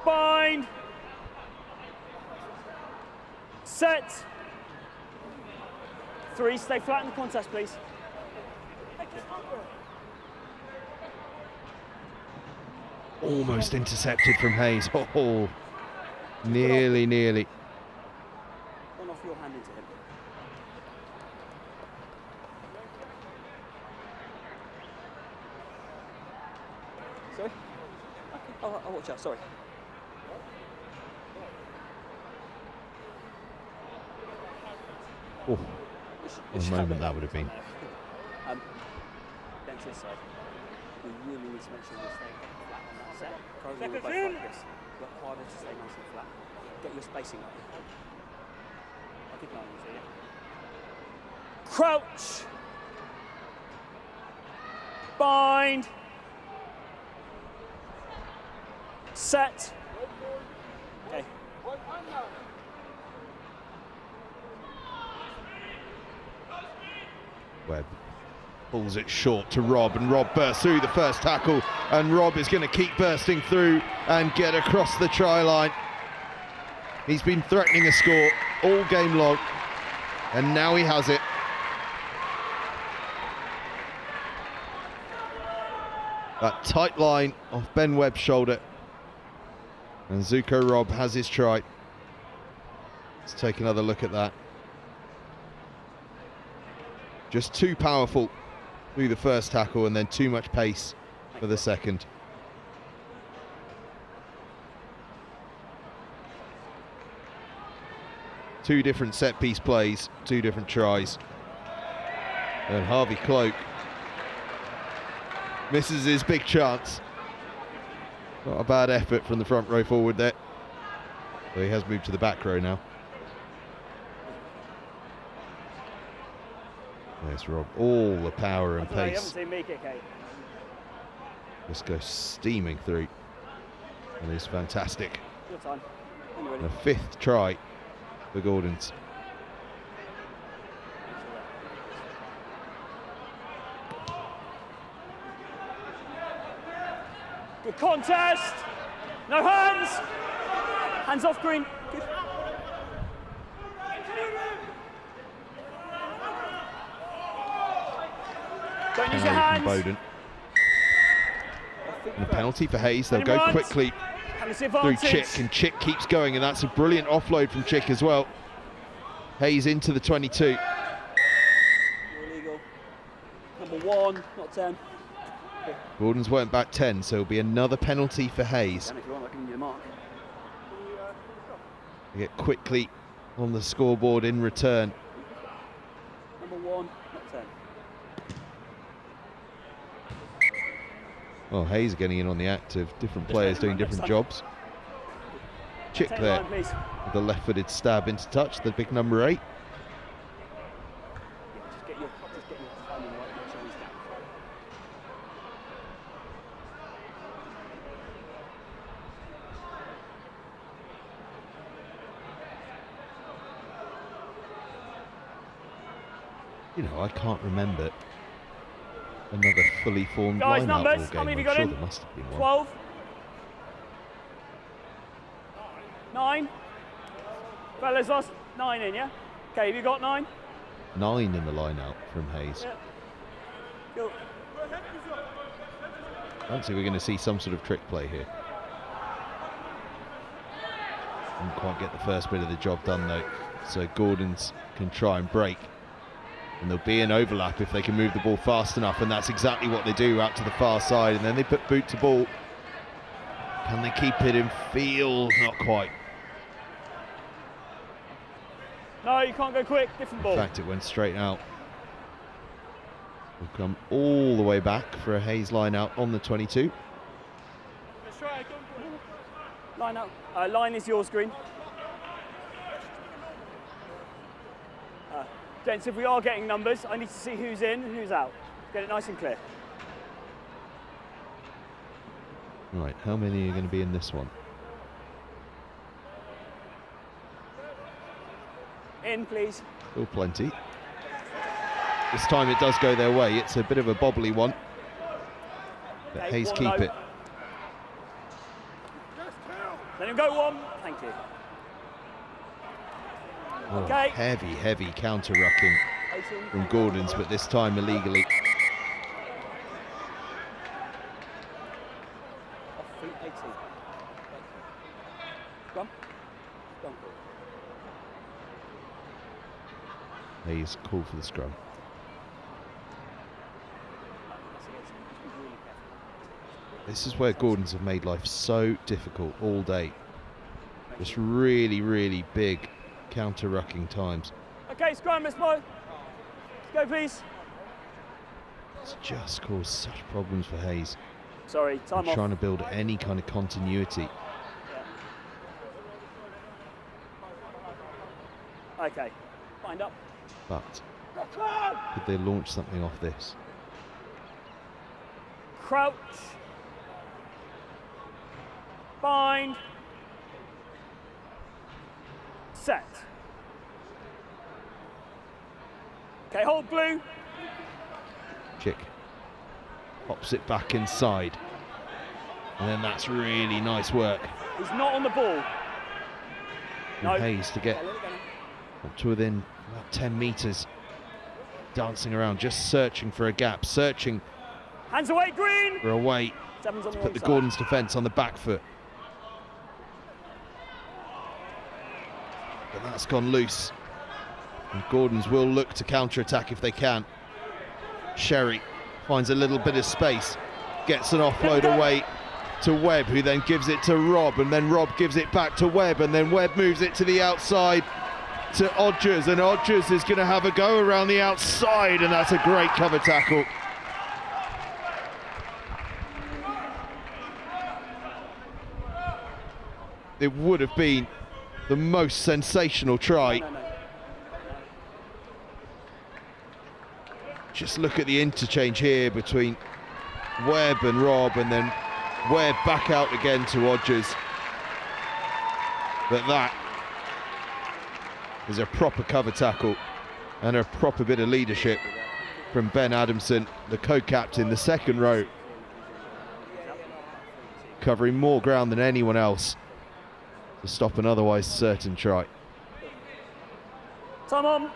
Bind. Set. 3, stay flat in the contest, please. Almost intercepted from Hayes. Oh, nearly. Run off your hand into him. Sorry? Okay. I'll watch out, sorry. Oh, what a moment that would have been. Then to this side. We really need to make sure we're staying flat on that set. We're both like this. Work harder to stay nice and flat. Get your spacing up. I'll keep an eye on you, so yeah. Crouch. Bind. Set. Okay. Webb pulls it short to Rob, and Rob bursts through the first tackle, and Rob is going to keep bursting through and get across the try line. He's been threatening a score all game long, and now he has it. That tight line off Ben Webb's shoulder, and Zuko Rob has his try. Let's take another look at that. Just too powerful through the first tackle, and then too much pace for the second. Two different set piece plays, two different tries. And Harvey Cloak misses his big chance. Not a bad effort from the front row forward there. So he has moved to the back row now. There's Rob, all the power and pace. You haven't seen me kick, eh? Just goes steaming through. And it's fantastic. Your time. When you're ready. The fifth try for Gordons. Good contest. No hands. Hands off green. Good. Don't use your Penalty from hands. Bowden. And a penalty for Hayes. They'll go Anyone? quickly Penalty through advantage. Chick, and Chick keeps going, and that's a brilliant offload from Chick as well. Hayes into the 22. You're illegal. Number 1, not 10. Okay. Gordons weren't back 10, so it'll be another penalty for Hayes. If you want, I can give you a mark. They get quickly on the scoreboard in return. Number 1, not 10. Well, Hayes getting in on the act of different players doing different jobs. Chick Take there line, please. with the left-footed stab into touch, the big number 8. You know, I can't remember another fully formed Guys, line-out numbers, ball how game. many have I'm you got sure in? there must have been one. 12. 9. Fellas, lost 9 in, yeah? Okay, have you got 9? 9 in the line-out from Hayes. Yeah. Cool. Fancy we're going to see some sort of trick play here. Didn't quite get the first bit of the job done though, so Gordons can try and break. And there'll be an overlap if they can move the ball fast enough, and that's exactly what they do out to the far side, and then they put boot to ball. Can they keep it in field? Not quite. No, you can't go quick, different ball. In fact, it went straight out. We'll come all the way back for a Hayes line out on the 22. Let's try it. Line out. Line is yours, Green. Gents, if we are getting numbers, I need to see who's in and who's out. Get it nice and clear. Right, how many are going to be in this one? In, please. Still plenty. This time it does go their way. It's a bit of a bobbly one. But Okay, Hayes one keep low. it. Let him go one. Thank you. Oh, Okay. heavy counter-rucking 18. from Gordons, but this time illegally. Off feet 18. Scrum. Scrum. Hayes call for the scrum. This is where Gordons have made life so difficult all day. Just really big counter-rucking times. Okay, scrum, Miss Mo. Let's go, please. It's just caused such problems for Hayes. Sorry, time off. Trying to build any kind of continuity. Yeah. Okay, bind up. But could they launch something off this? Crouch. Bind. Set. Okay, hold blue. Chick pops it back inside. And then that's really nice work. He's not on the ball. from No. Hayes to get Okay, let it go now. up to within about 10 metres. Dancing around, just searching for a gap, searching Hands away, Green. for a way Seven's on to the put the wrong side. Gordons defence on the back foot. But that's gone loose. And Gordons will look to counter-attack if they can. Sherry finds a little bit of space, gets an offload away to Webb, who then gives it to Rob, and then Rob gives it back to Webb, and then Webb moves it to the outside to Odgers, and Odgers is going to have a go around the outside, and that's a great cover tackle. It would have been the most sensational try. No. Just look at the interchange here between Webb and Rob, and then Webb back out again to Odgers. But that is a proper cover tackle and a proper bit of leadership from Ben Adamson, the co-captain, the second row, covering more ground than anyone else to stop an otherwise certain try. Time on.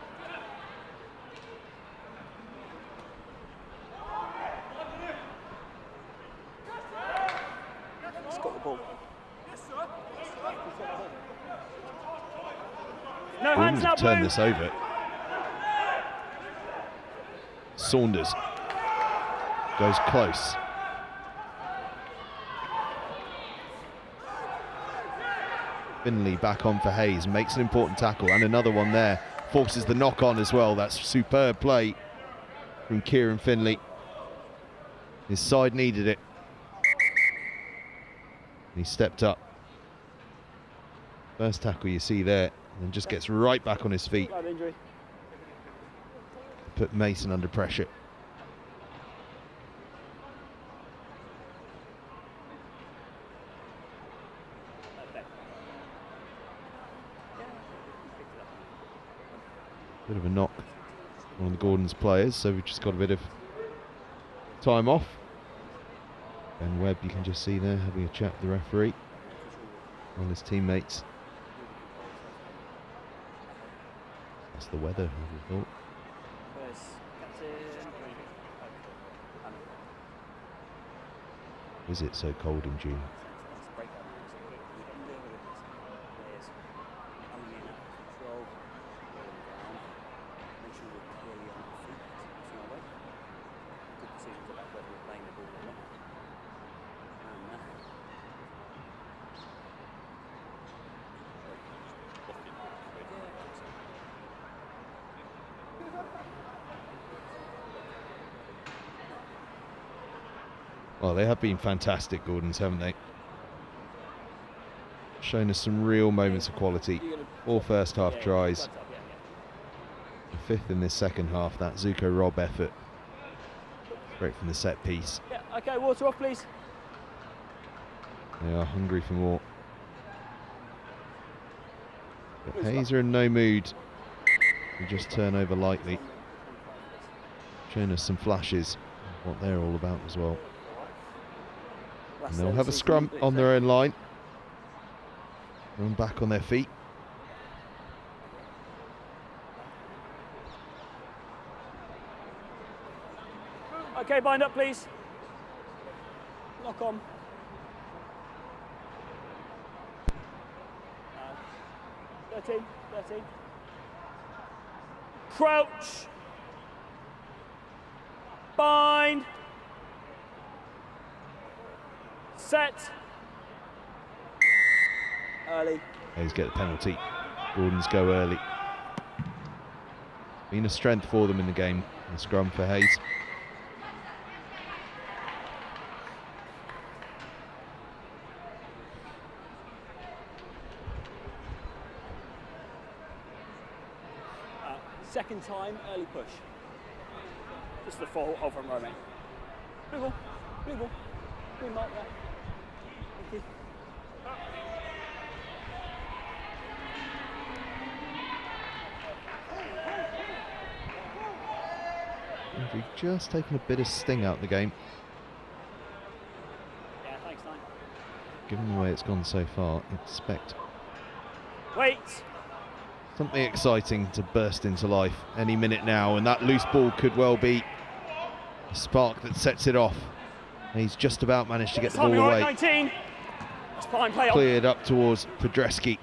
He's got the ball. No hands Gordons now, have turned Blue. this over. Saunders goes close. Finley back on for Hayes, makes an important tackle, and another one there. Forces the knock on as well. That's superb play from Kieran Finley. His side needed it. And he stepped up. First tackle you see there, and then just gets right back on his feet. Bad injury. Put Mason under pressure. Bit of a knock one of the Gordon's players, so we've just got a bit of time off. And Webb, you can just see there, having a chat with the referee on his teammates. That's the weather, I would have thought. Is it so cold in June? Well, they have been fantastic, Gordons, haven't they? Shown us some real moments of quality. All first half tries. The fifth in this second half, that Zuko Rob effort. Straight from the set piece. Yeah, okay, water off, please. They are hungry for more. But Hayes are in no mood to just turn over lightly. Showing us some flashes of what they're all about as well. And they'll have a scrum on their own line. And back on their feet. Okay, bind up, please. Lock on. 13. Crouch. Bind. Set. Early. Hayes get the penalty. Gordons go early. Been a strength for them in the game. The scrum for Hayes. Second time, early push. Just the fall over and roaming. Blue ball. Green mark there. Thank you. We've just taken a bit of sting out of the game. Yeah, thanks, Nine. Given the way it's gone so far, expect Wait. something exciting to burst into life any minute now, and that loose ball could well be a spark that sets it off. And he's just about managed to get the ball away. 19. That's fine, play on. Cleared up towards Podreski.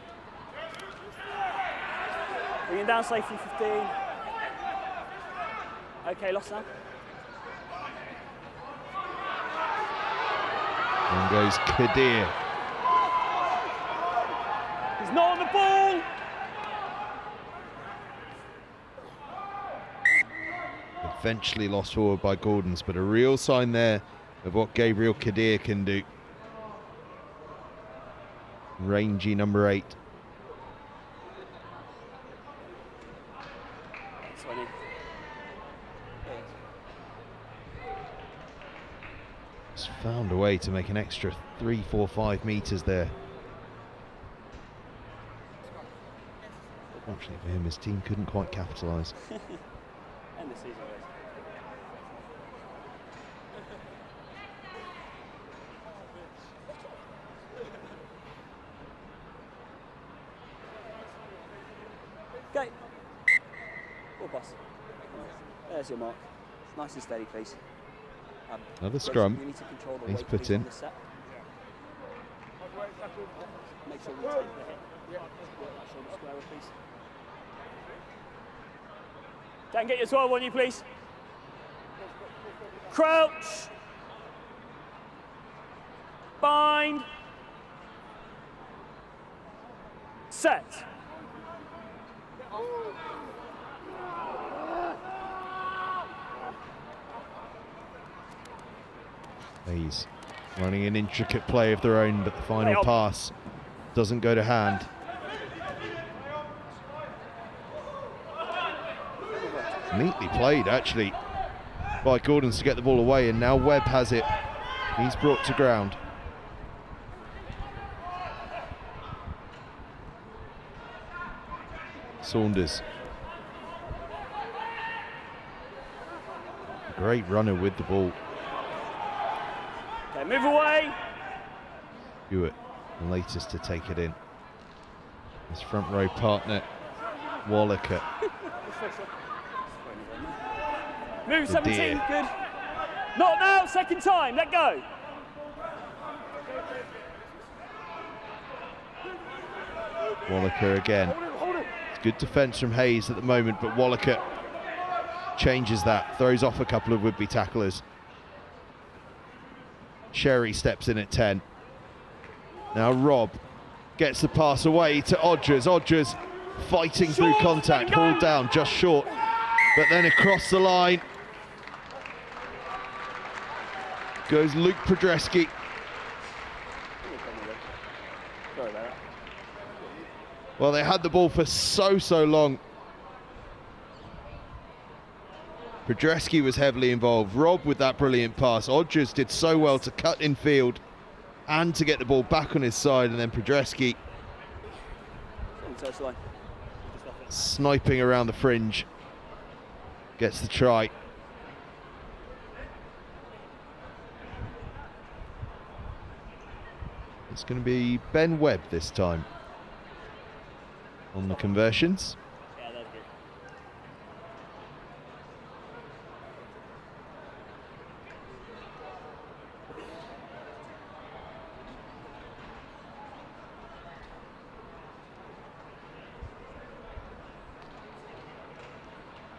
Bring it down safely, 15. Okay, lost now. And goes Kadir. He's not on the ball. Eventually lost forward by Gordons, but a real sign there of what Gabriel Kadir can do. Rangy number 8. He's found a way to make an extra 3, 4, 5 metres there. Fortunately for him, his team couldn't quite capitalise. End the season, okay. Ball pass. There's your mark. Nice and steady, please. Another scrum. You need to control the He's weight, put please, in. on the set. Make sure we take the hit. Work that shoulder square up, please. Dan, get your 12 on you, please. Crouch. Bind. Set. Hayes running an intricate play of their own, but the final pass doesn't go to hand. Neatly played, actually, by Gordons to get the ball away, and now Webb has it. He's brought to ground. Saunders. Great runner with the ball. Okay, move away. Hewitt, the latest to take it in. His front row partner, Wallaker. Move The 17, deer. good. Not now, second time, let go. Wallaker again. Hold it. It's good defence from Hayes at the moment, but Wallaker changes that, throws off a couple of would-be tacklers. Sherry steps in at 10. Now Rob gets the pass away to Odgers. Odgers fighting through contact, hauled down just short, but then across the line goes Luke Podreski. Sorry about that. Well, they had the ball for so long. Podreski was heavily involved. Rob with that brilliant pass. Odgers did so well to cut in field and to get the ball back on his side, and then Podreski sniping around the fringe gets the try. It's going to be Ben Webb this time on the conversions. Yeah, that's good.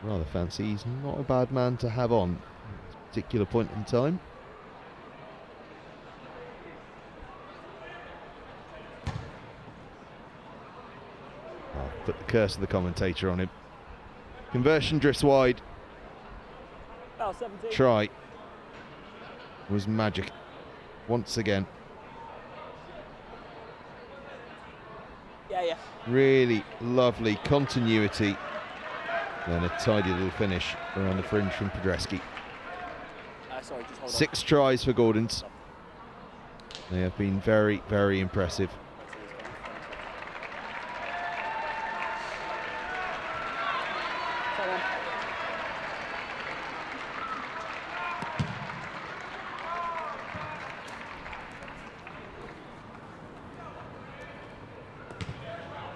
Rather fancy. He's not a bad man to have on at this particular point in time. I'll put the curse of the commentator on him. Conversion drifts wide. About 17. Try was magic once again. Yeah. Really lovely continuity. Then a tidy little finish around the fringe from Podreski. Sorry, just hold 6 tries for Gordons. They have been very impressive.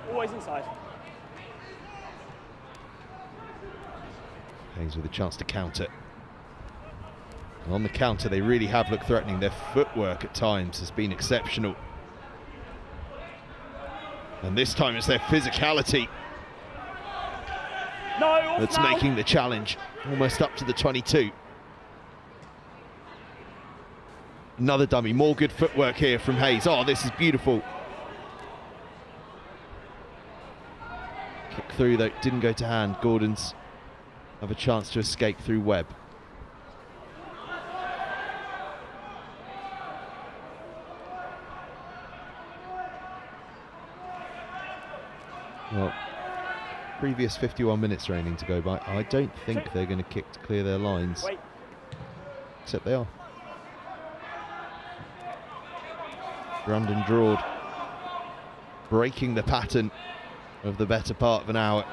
on. Always inside. Hayes with a chance to counter. And on the counter, they really have looked threatening. Their footwork at times has been exceptional. And this time it's their physicality that's making the challenge. Almost up to the 22. Another dummy. More good footwork here from Hayes. Oh, this is beautiful. Kick through though, didn't go to hand. Gordon's have a chance to escape through Webb. Well, previous 51 minutes remaining to go by. I don't think they're going to kick to clear their lines. Wait. Except they are. Brandon Drood breaking the pattern of the better part of an hour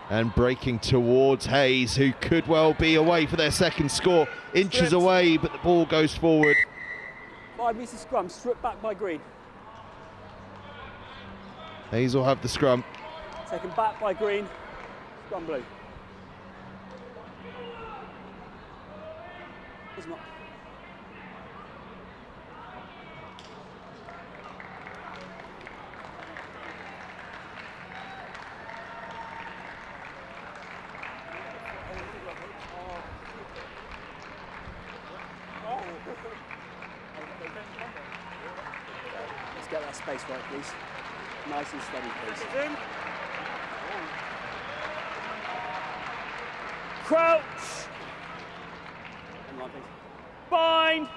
and breaking towards Hayes, who could well be away for their second score. Inches away, but the ball goes forward. 5 metres scrum, stripped back by Green. Hayes will have the scrum. Taken back by Green, scrum blue. He's not. Let's get that space right, please. Nice and steady, please. Crouch. Bind.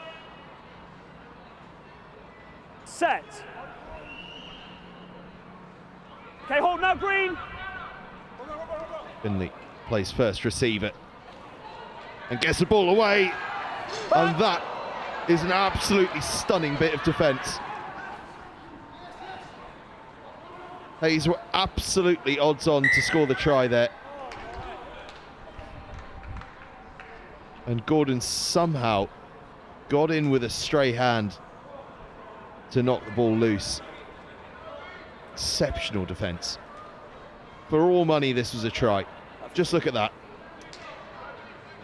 Set. Okay, hold now, Green. Finley plays first receiver and gets the ball away. And that is an absolutely stunning bit of defence. Hayes were absolutely odds on to score the try there. And Gordon somehow got in with a stray hand to knock the ball loose. Exceptional defence. For all money, this was a try. Just look at that.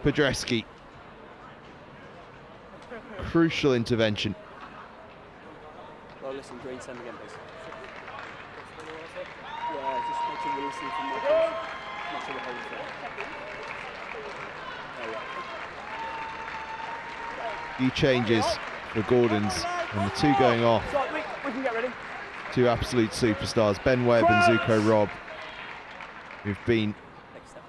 Podreski. Crucial intervention. Well, listen, Green, send again, please. Yeah, just make sure you listen from my place. Make sure we're holding for it. Few changes for Gordon's, and the two going off. So, we can get ready. Two absolute superstars, Ben Webb and Zuko Robb, who've been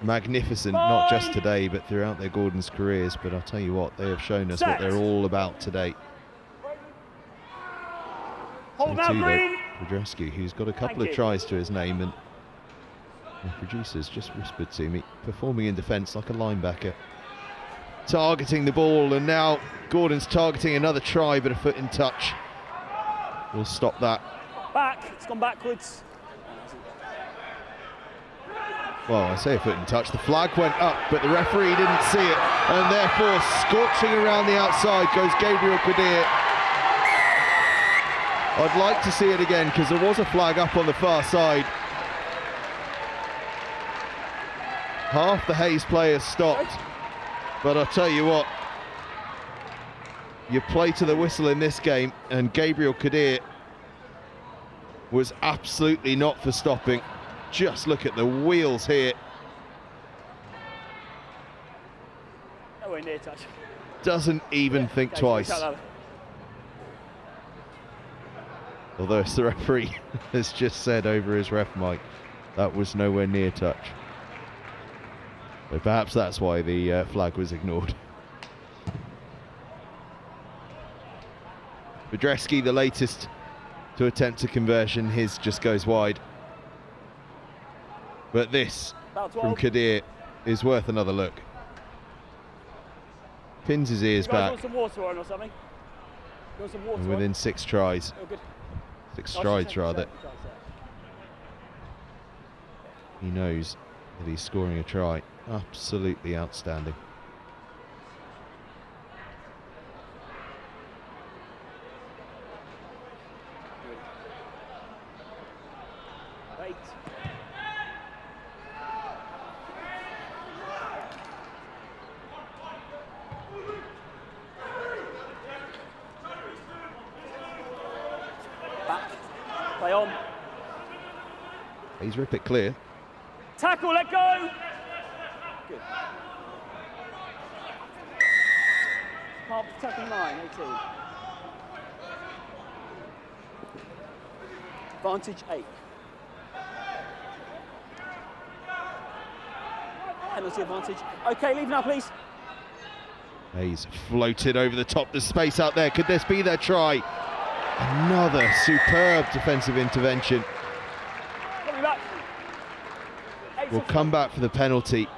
magnificent, not just today, but throughout their Gordon's careers. But I'll tell you what, they have shown us what they're all about today. Hold now, Green. Podreski, who's got a couple of tries to his name, and the producers just whispered to me, performing in defence like a linebacker. Targeting the ball, and now Gordon's targeting another try, but a foot in touch will stop that. Back, it's gone backwards. Well, I say a foot in touch. The flag went up, but the referee didn't see it, and therefore scorching around the outside goes Gabriel Kadir. I'd like to see it again because there was a flag up on the far side. Half the Hayes players stopped, but I'll tell you what, you play to the whistle in this game, and Gabriel Kadir was absolutely not for stopping. Just look at the wheels here. Nowhere near touch. Doesn't even think twice. Although, as the referee has just said over his ref mic, that was nowhere near touch. So perhaps that's why the flag was ignored. Podreski, the latest to attempt a conversion, his just goes wide. But this from Kadir is worth another look. Pins his ears back. Want some water on or something? Want some water within 6 tries. Oh, good. 6 strides rather. He knows that he's scoring a try. Absolutely outstanding. Wait. Back. Play on. He's rip it clear. Tackle, let go. Good. Half tackle 9, 18. Advantage 8. Penalty advantage. Okay, leave now, please. He's floated over the top. There's space out there. Could this be their try? Another superb defensive intervention. Coming back. We'll come back for the penalty.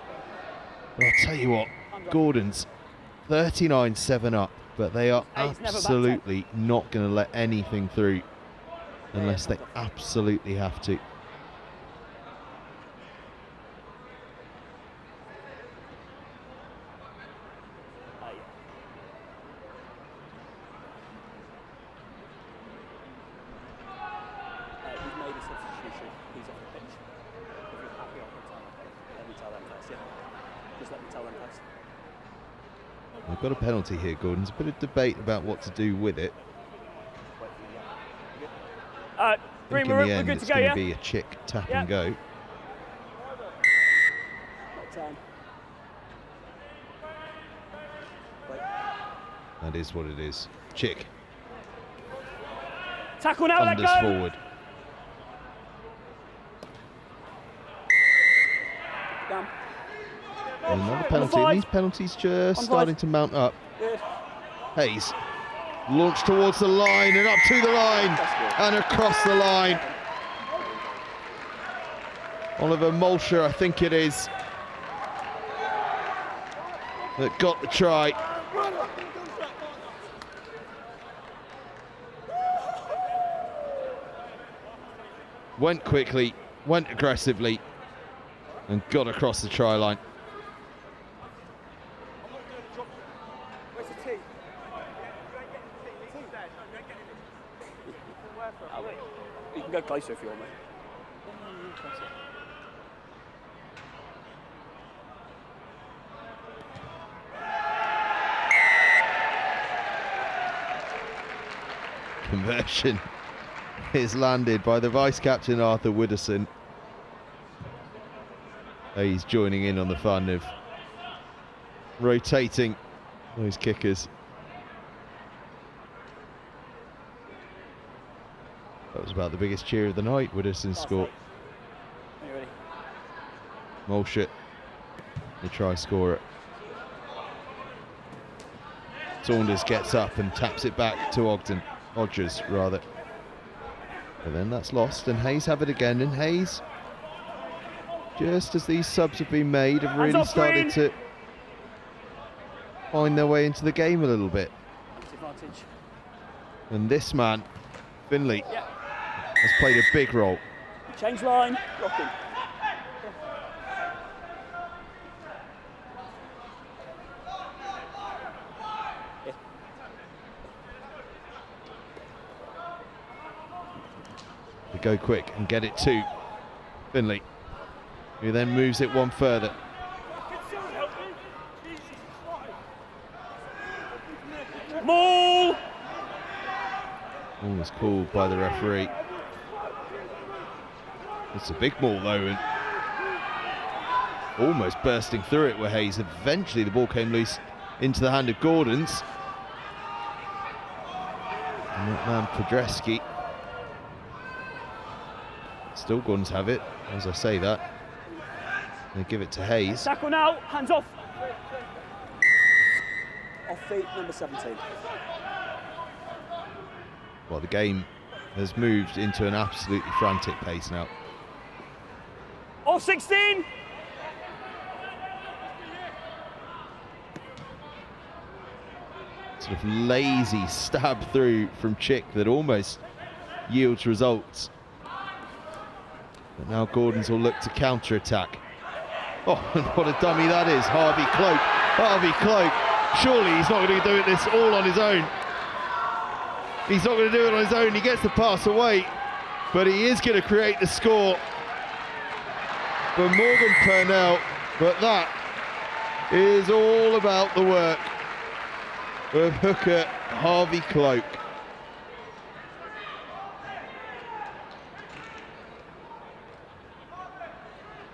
But I'll tell you what, Gordon's 39-7 up, but they are absolutely not going to let anything through unless they absolutely have to. We've made a substitution. He's off the pitch. If you're happy, I'll put time on. Let me tell them first, yeah? Just let me tell them first. We've got a penalty here, Gordon. There's a bit of debate about what to do with it. I think in the end, it's going to be a chick, tap and go. That is what it is. Chick. Tackle now, let go. Unders forward. Down. Another penalty. And these penalties just starting to mount up. Good. Hayes launched towards the line and up to the line and across the line. Oliver Molsher, I think it is, that got the try. Went quickly, went aggressively, and got across the try line. Oh, wait. You can go closer if you want, mate. Conversion is landed by the vice-captain Arthur Wooderson. He's joining in on the fun of rotating those kickers. That was about the biggest cheer of the night. Wooderson scored. Are you ready? Molshut, the try scorer. Saunders gets up and taps it back to Ogden. Odgers, rather. And then that's lost, and Hayes have it again. And Hayes, just as these subs have been made, have really started to find their way into the game a little bit. Advantage. And this man, Finley, has played a big role. Change line, rocking. They go quick and get it to Finley, who then moves it one further. Maul! Maul was called by the referee. It's a big maul though, and almost bursting through it where Hayes. Eventually the ball came loose into the hand of Gordons. And that man Podreski. Still Gordons have it, as I say that. They give it to Hayes. Tackle now, hands off. Off feet, number 17. Well, the game has moved into an absolutely frantic pace now. Off 16. Sort of lazy stab through from Chick that almost yields results. But now Gordons will look to counter-attack. Oh, and what a dummy that is, Harvey Cloak. Harvey Cloak, surely he's not going to do this all on his own. He's not going to do it on his own. He gets the pass away, but he is going to create the score for Morgan Purnell. But that is all about the work of hooker Harvey Cloak.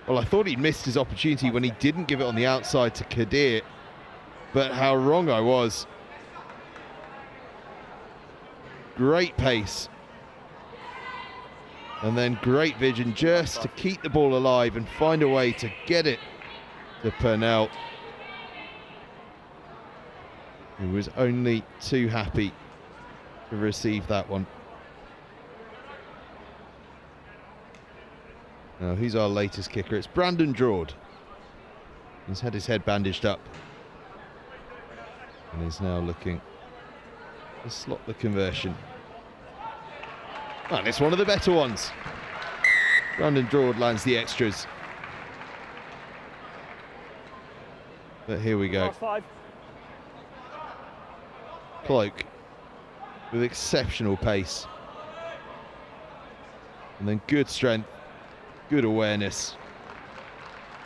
Well, I thought he'd missed his opportunity when he didn't give it on the outside to Kadir, but how wrong I was. Great pace. And then great vision just to keep the ball alive and find a way to get it to Purnell, who was only too happy to receive that one. Now, who's our latest kicker? It's Brandon Drood. He's had his head bandaged up and is now looking to slot the conversion. And it's one of the better ones. Brandon Drood lands the extras. But here we go. Cloak with exceptional pace. And then good strength, good awareness.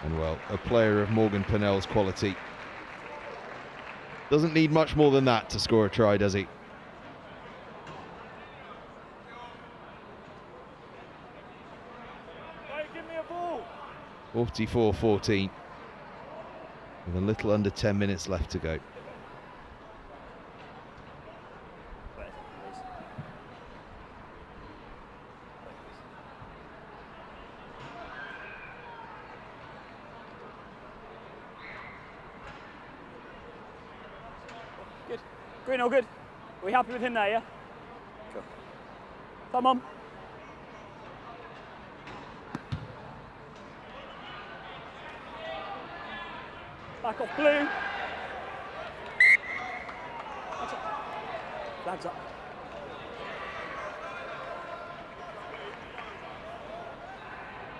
And well, a player of Morgan Purnell's quality doesn't need much more than that to score a try, does he? Hey, give me a ball. 44-14 with a little under 10 minutes left to go. Good. Green, all good. Are we happy with him there, yeah? Cool. Come on. Back off blue. Flags up.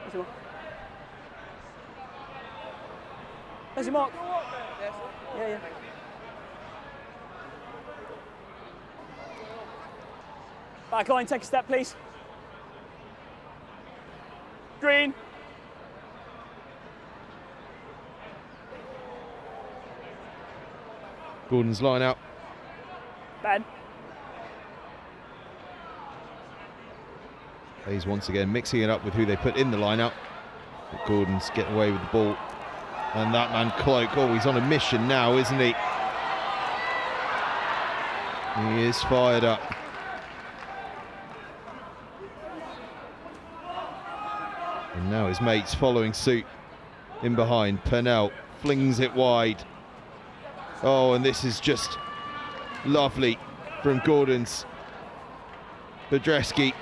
There's your mark. There's your mark. Yeah. Back line, take a step, please. Green. Gordon's line out. Ben. Hayes once again mixing it up with who they put in the line out. But Gordon's getting away with the ball. And that man Cloak, oh, he's on a mission now, isn't he? He is fired up. And now his mates following suit in behind. Purnell flings it wide. Oh, and this is just lovely from Gordon's. Podreski.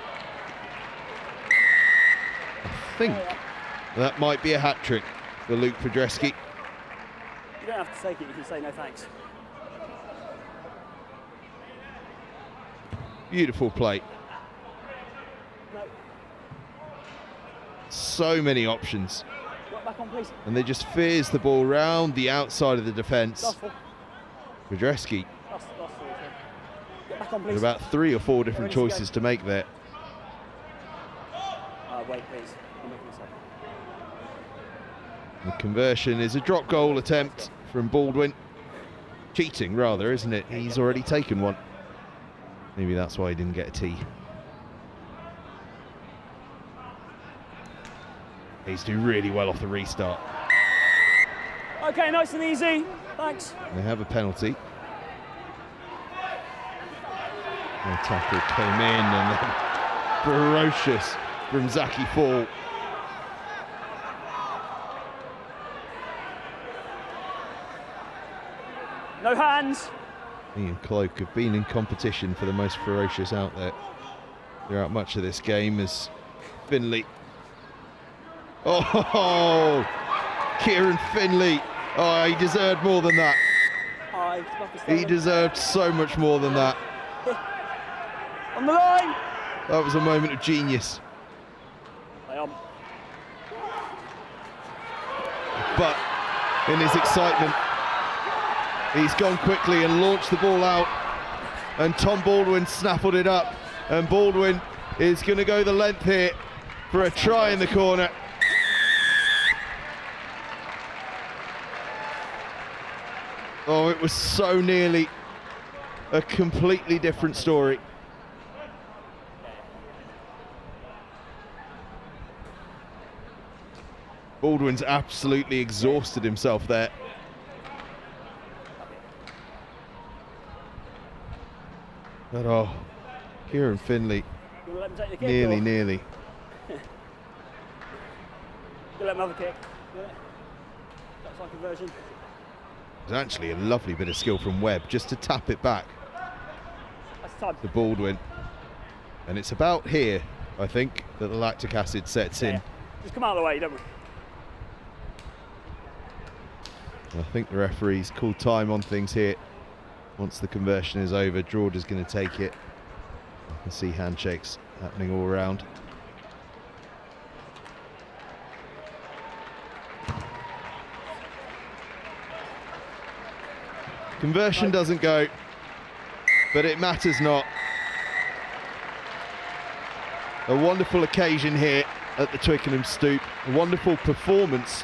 I think that might be a hat-trick for Luke Podreski. You don't have to take it, you can say no thanks. Beautiful play. No. So many options. Got back on, please. And they just fears the ball round the outside of the defence. Last ball. Podreski Last ball. Get back on, please. with about 3 or 4 different choices to make there. Wait, please. You're making a mistake. The conversion is a drop goal attempt from Baldwin. Cheating, rather, isn't it? He's already taken one. Maybe that's why he didn't get a tee. He's doing really well off the restart. Okay, nice and easy. Thanks. They have a penalty. The tackle came in and then ferocious from Zaki Fall. No hands. He and Cloak have been in competition for the most ferocious out there throughout much of this game as Finley. Oh, Kieran Finley. Oh, he deserved more than that. He deserved so much more than that. On the line. That was a moment of genius. But in his excitement, he's gone quickly and launched the ball out. And Tom Baldwin snaffled it up. And Baldwin is going to go the length here for a try in the corner. Oh, it was so nearly a completely different story. Baldwin's absolutely exhausted himself there. But oh, Kieran Finley, nearly. Let him have a kick. That's like conversion. It was actually a lovely bit of skill from Webb just to tap it back to Baldwin. And it's about here, I think, that the lactic acid sets in. Just come out of the way, don't we? I think the referee's called time on things here. Once the conversion is over, Jorda's going to take it. You can see handshakes happening all around. Conversion doesn't go, but it matters not. A wonderful occasion here at the Twickenham Stoop. A wonderful performance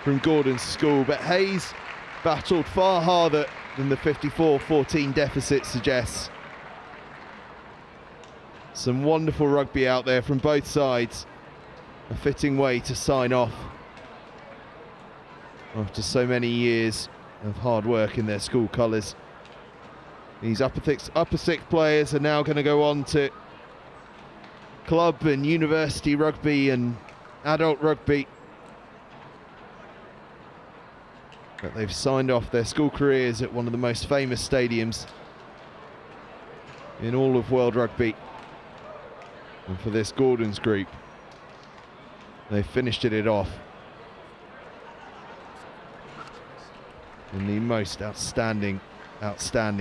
from Gordon's school, but Hayes battled far harder than the 54-14 deficit suggests. Some wonderful rugby out there from both sides. A fitting way to sign off after so many years of hard work in their school colours. These upper six players are now going to go on to club and university rugby and adult rugby. But they've signed off their school careers at one of the most famous stadiums in all of world rugby. And for this Gordon's group, they finished it off in the most outstanding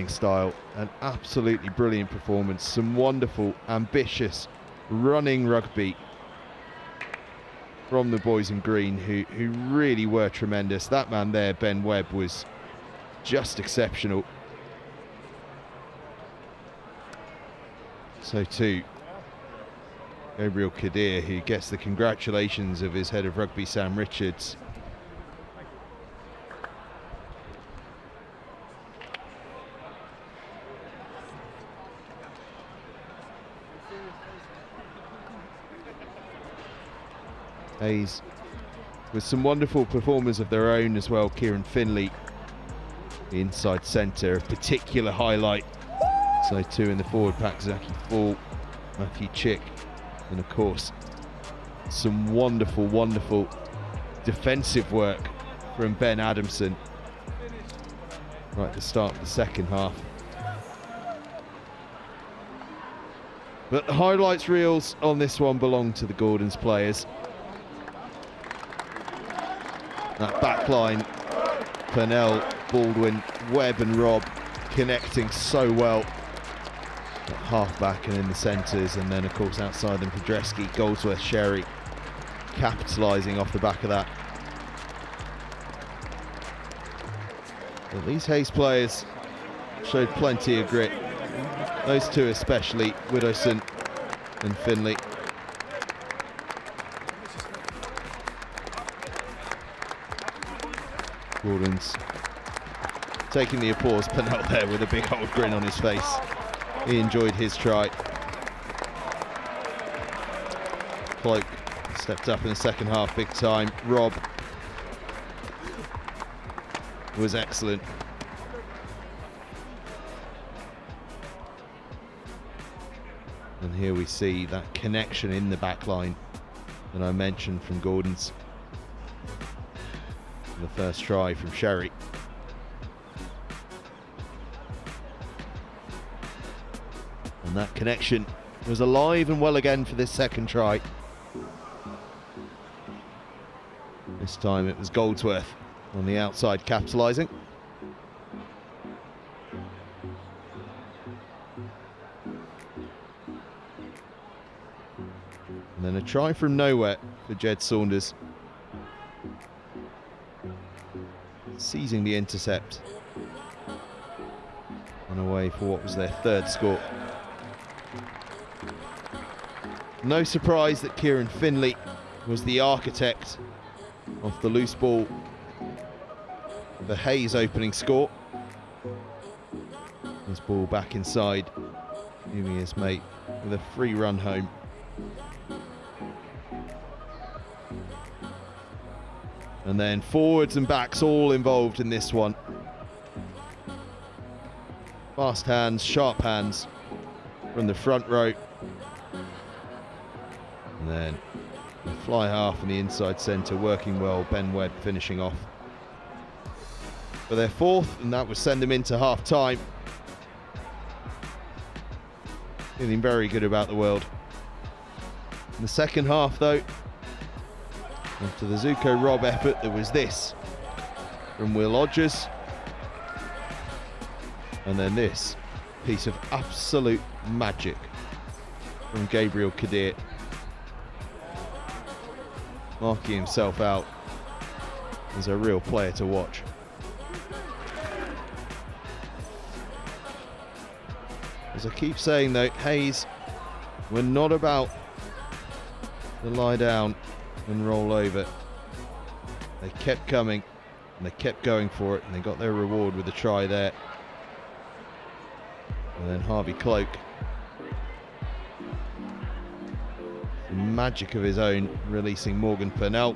style. An absolutely brilliant performance. Some wonderful, ambitious, running rugby from the boys in green, who really were tremendous. That man there, Ben Webb, was just exceptional. So too Gabriel Kadir, who gets the congratulations of his head of rugby, Sam Richards. Hayes with some wonderful performers of their own as well. Kieran Finley, the inside centre, a particular highlight. So too in the forward pack, Zaki Fall, Matthew Chick, and of course some wonderful, wonderful defensive work from Ben Adamson right at the start of the second half. But the highlights reels on this one belong to the Gordons players. That back line, Purnell, Baldwin, Webb and Robb connecting so well at half back and in the centres, and then of course outside them Podreski, Goldsworth, Sherry capitalising off the back of that. But these Hayes players showed plenty of grit, those two especially, Widowson and Finley. Gordon's taking the applause, Purnell there with a big old grin on his face. He enjoyed his try. Cloak stepped up in the second half big time. Robb was excellent. And here we see that connection in the back line that I mentioned from Gordon's. The first try from Sherry. And that connection was alive and well again for this second try. This time it was Goldsworth on the outside capitalising. And then a try from nowhere for Jed Saunders. Seizing the intercept and away for what was their third score. No surprise that Kieran Finley was the architect of the loose ball, the Hayes opening score. This ball back inside, giving his mate with a free run home. And then forwards and backs all involved in this one. Fast hands, sharp hands from the front row. And then the fly half and the inside centre working well. Ben Webb finishing off for their fourth, and that would send them into half time. Feeling very good about the world. In the second half though, after the Zuko Robb effort, there was this from Will Odgers. And then this piece of absolute magic from Gabriel Kadir, marking himself out as a real player to watch. As I keep saying though, Hayes were not about to lie down and roll over. They kept coming and they kept going for it, and they got their reward with a try there. And then Harvey Cloak, the magic of his own, releasing Morgan Purnell.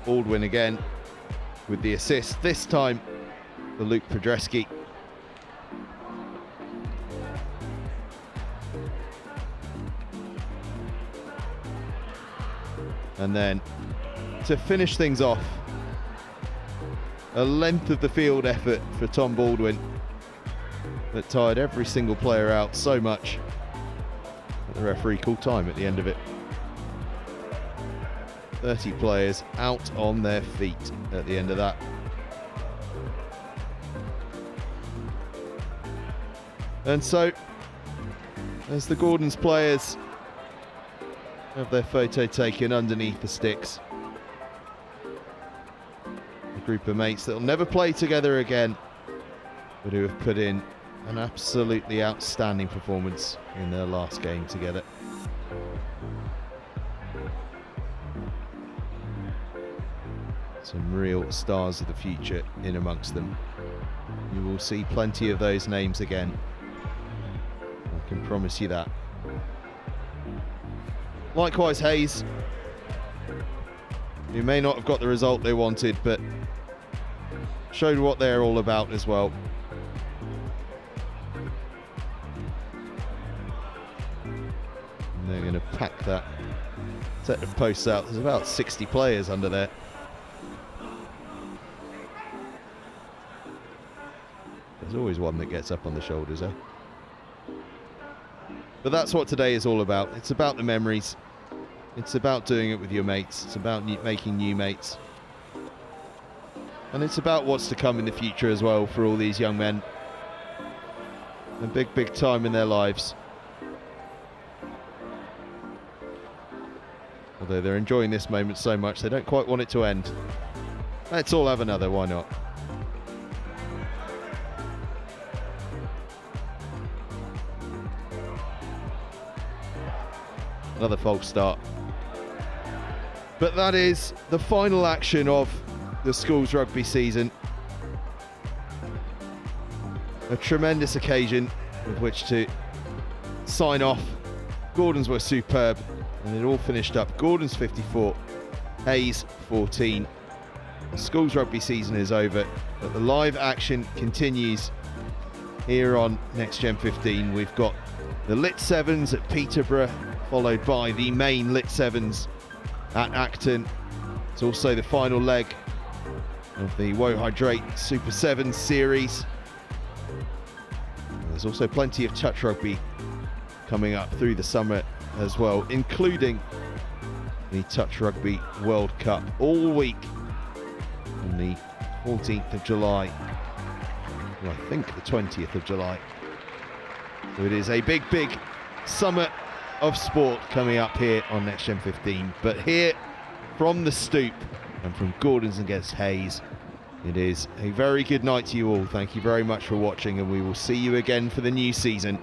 Baldwin again with the assist, this time for Luke Podreski. And then to finish things off, a length of the field effort for Tom Baldwin that tired every single player out so much that the referee called time at the end of it. 30 players out on their feet at the end of that. And so, as the Gordon's players have their photo taken underneath the sticks, a group of mates that will never play together again, but who have put in an absolutely outstanding performance in their last game together. Some real stars of the future in amongst them. You will see plenty of those names again. I can promise you that. Likewise, Hayes, who may not have got the result they wanted, but showed what they're all about as well. And they're going to pack that set of posts out. There's about 60 players under there. There's always one that gets up on the shoulders, eh? But that's what today is all about. It's about the memories. It's about doing it with your mates. It's about making new mates. And it's about what's to come in the future as well for all these young men. A big, big time in their lives. Although they're enjoying this moment so much, they don't quite want it to end. Let's all have another, why not? Another false start. But that is the final action of the schools rugby season. A tremendous occasion with which to sign off. Gordon's were superb, and it all finished up. Gordon's 54, Hayes 14. The schools rugby season is over, but the live action continues here on Next Gen 15. We've got the Lit 7s at Peterborough, followed by the main Lit 7s at Acton. It's also the final leg of the Woe Hydrate Super 7 series. There's also plenty of touch rugby coming up through the summer as well, including the Touch Rugby World Cup all week on the 14th of July. Well, I think the 20th of July. So it is a big, big summer of sport coming up here on Next Gen 15. But here from the Stoop and from Gordon's against Hayes, it is a very good night to you all. Thank you very much for watching, and we will see you again for the new season.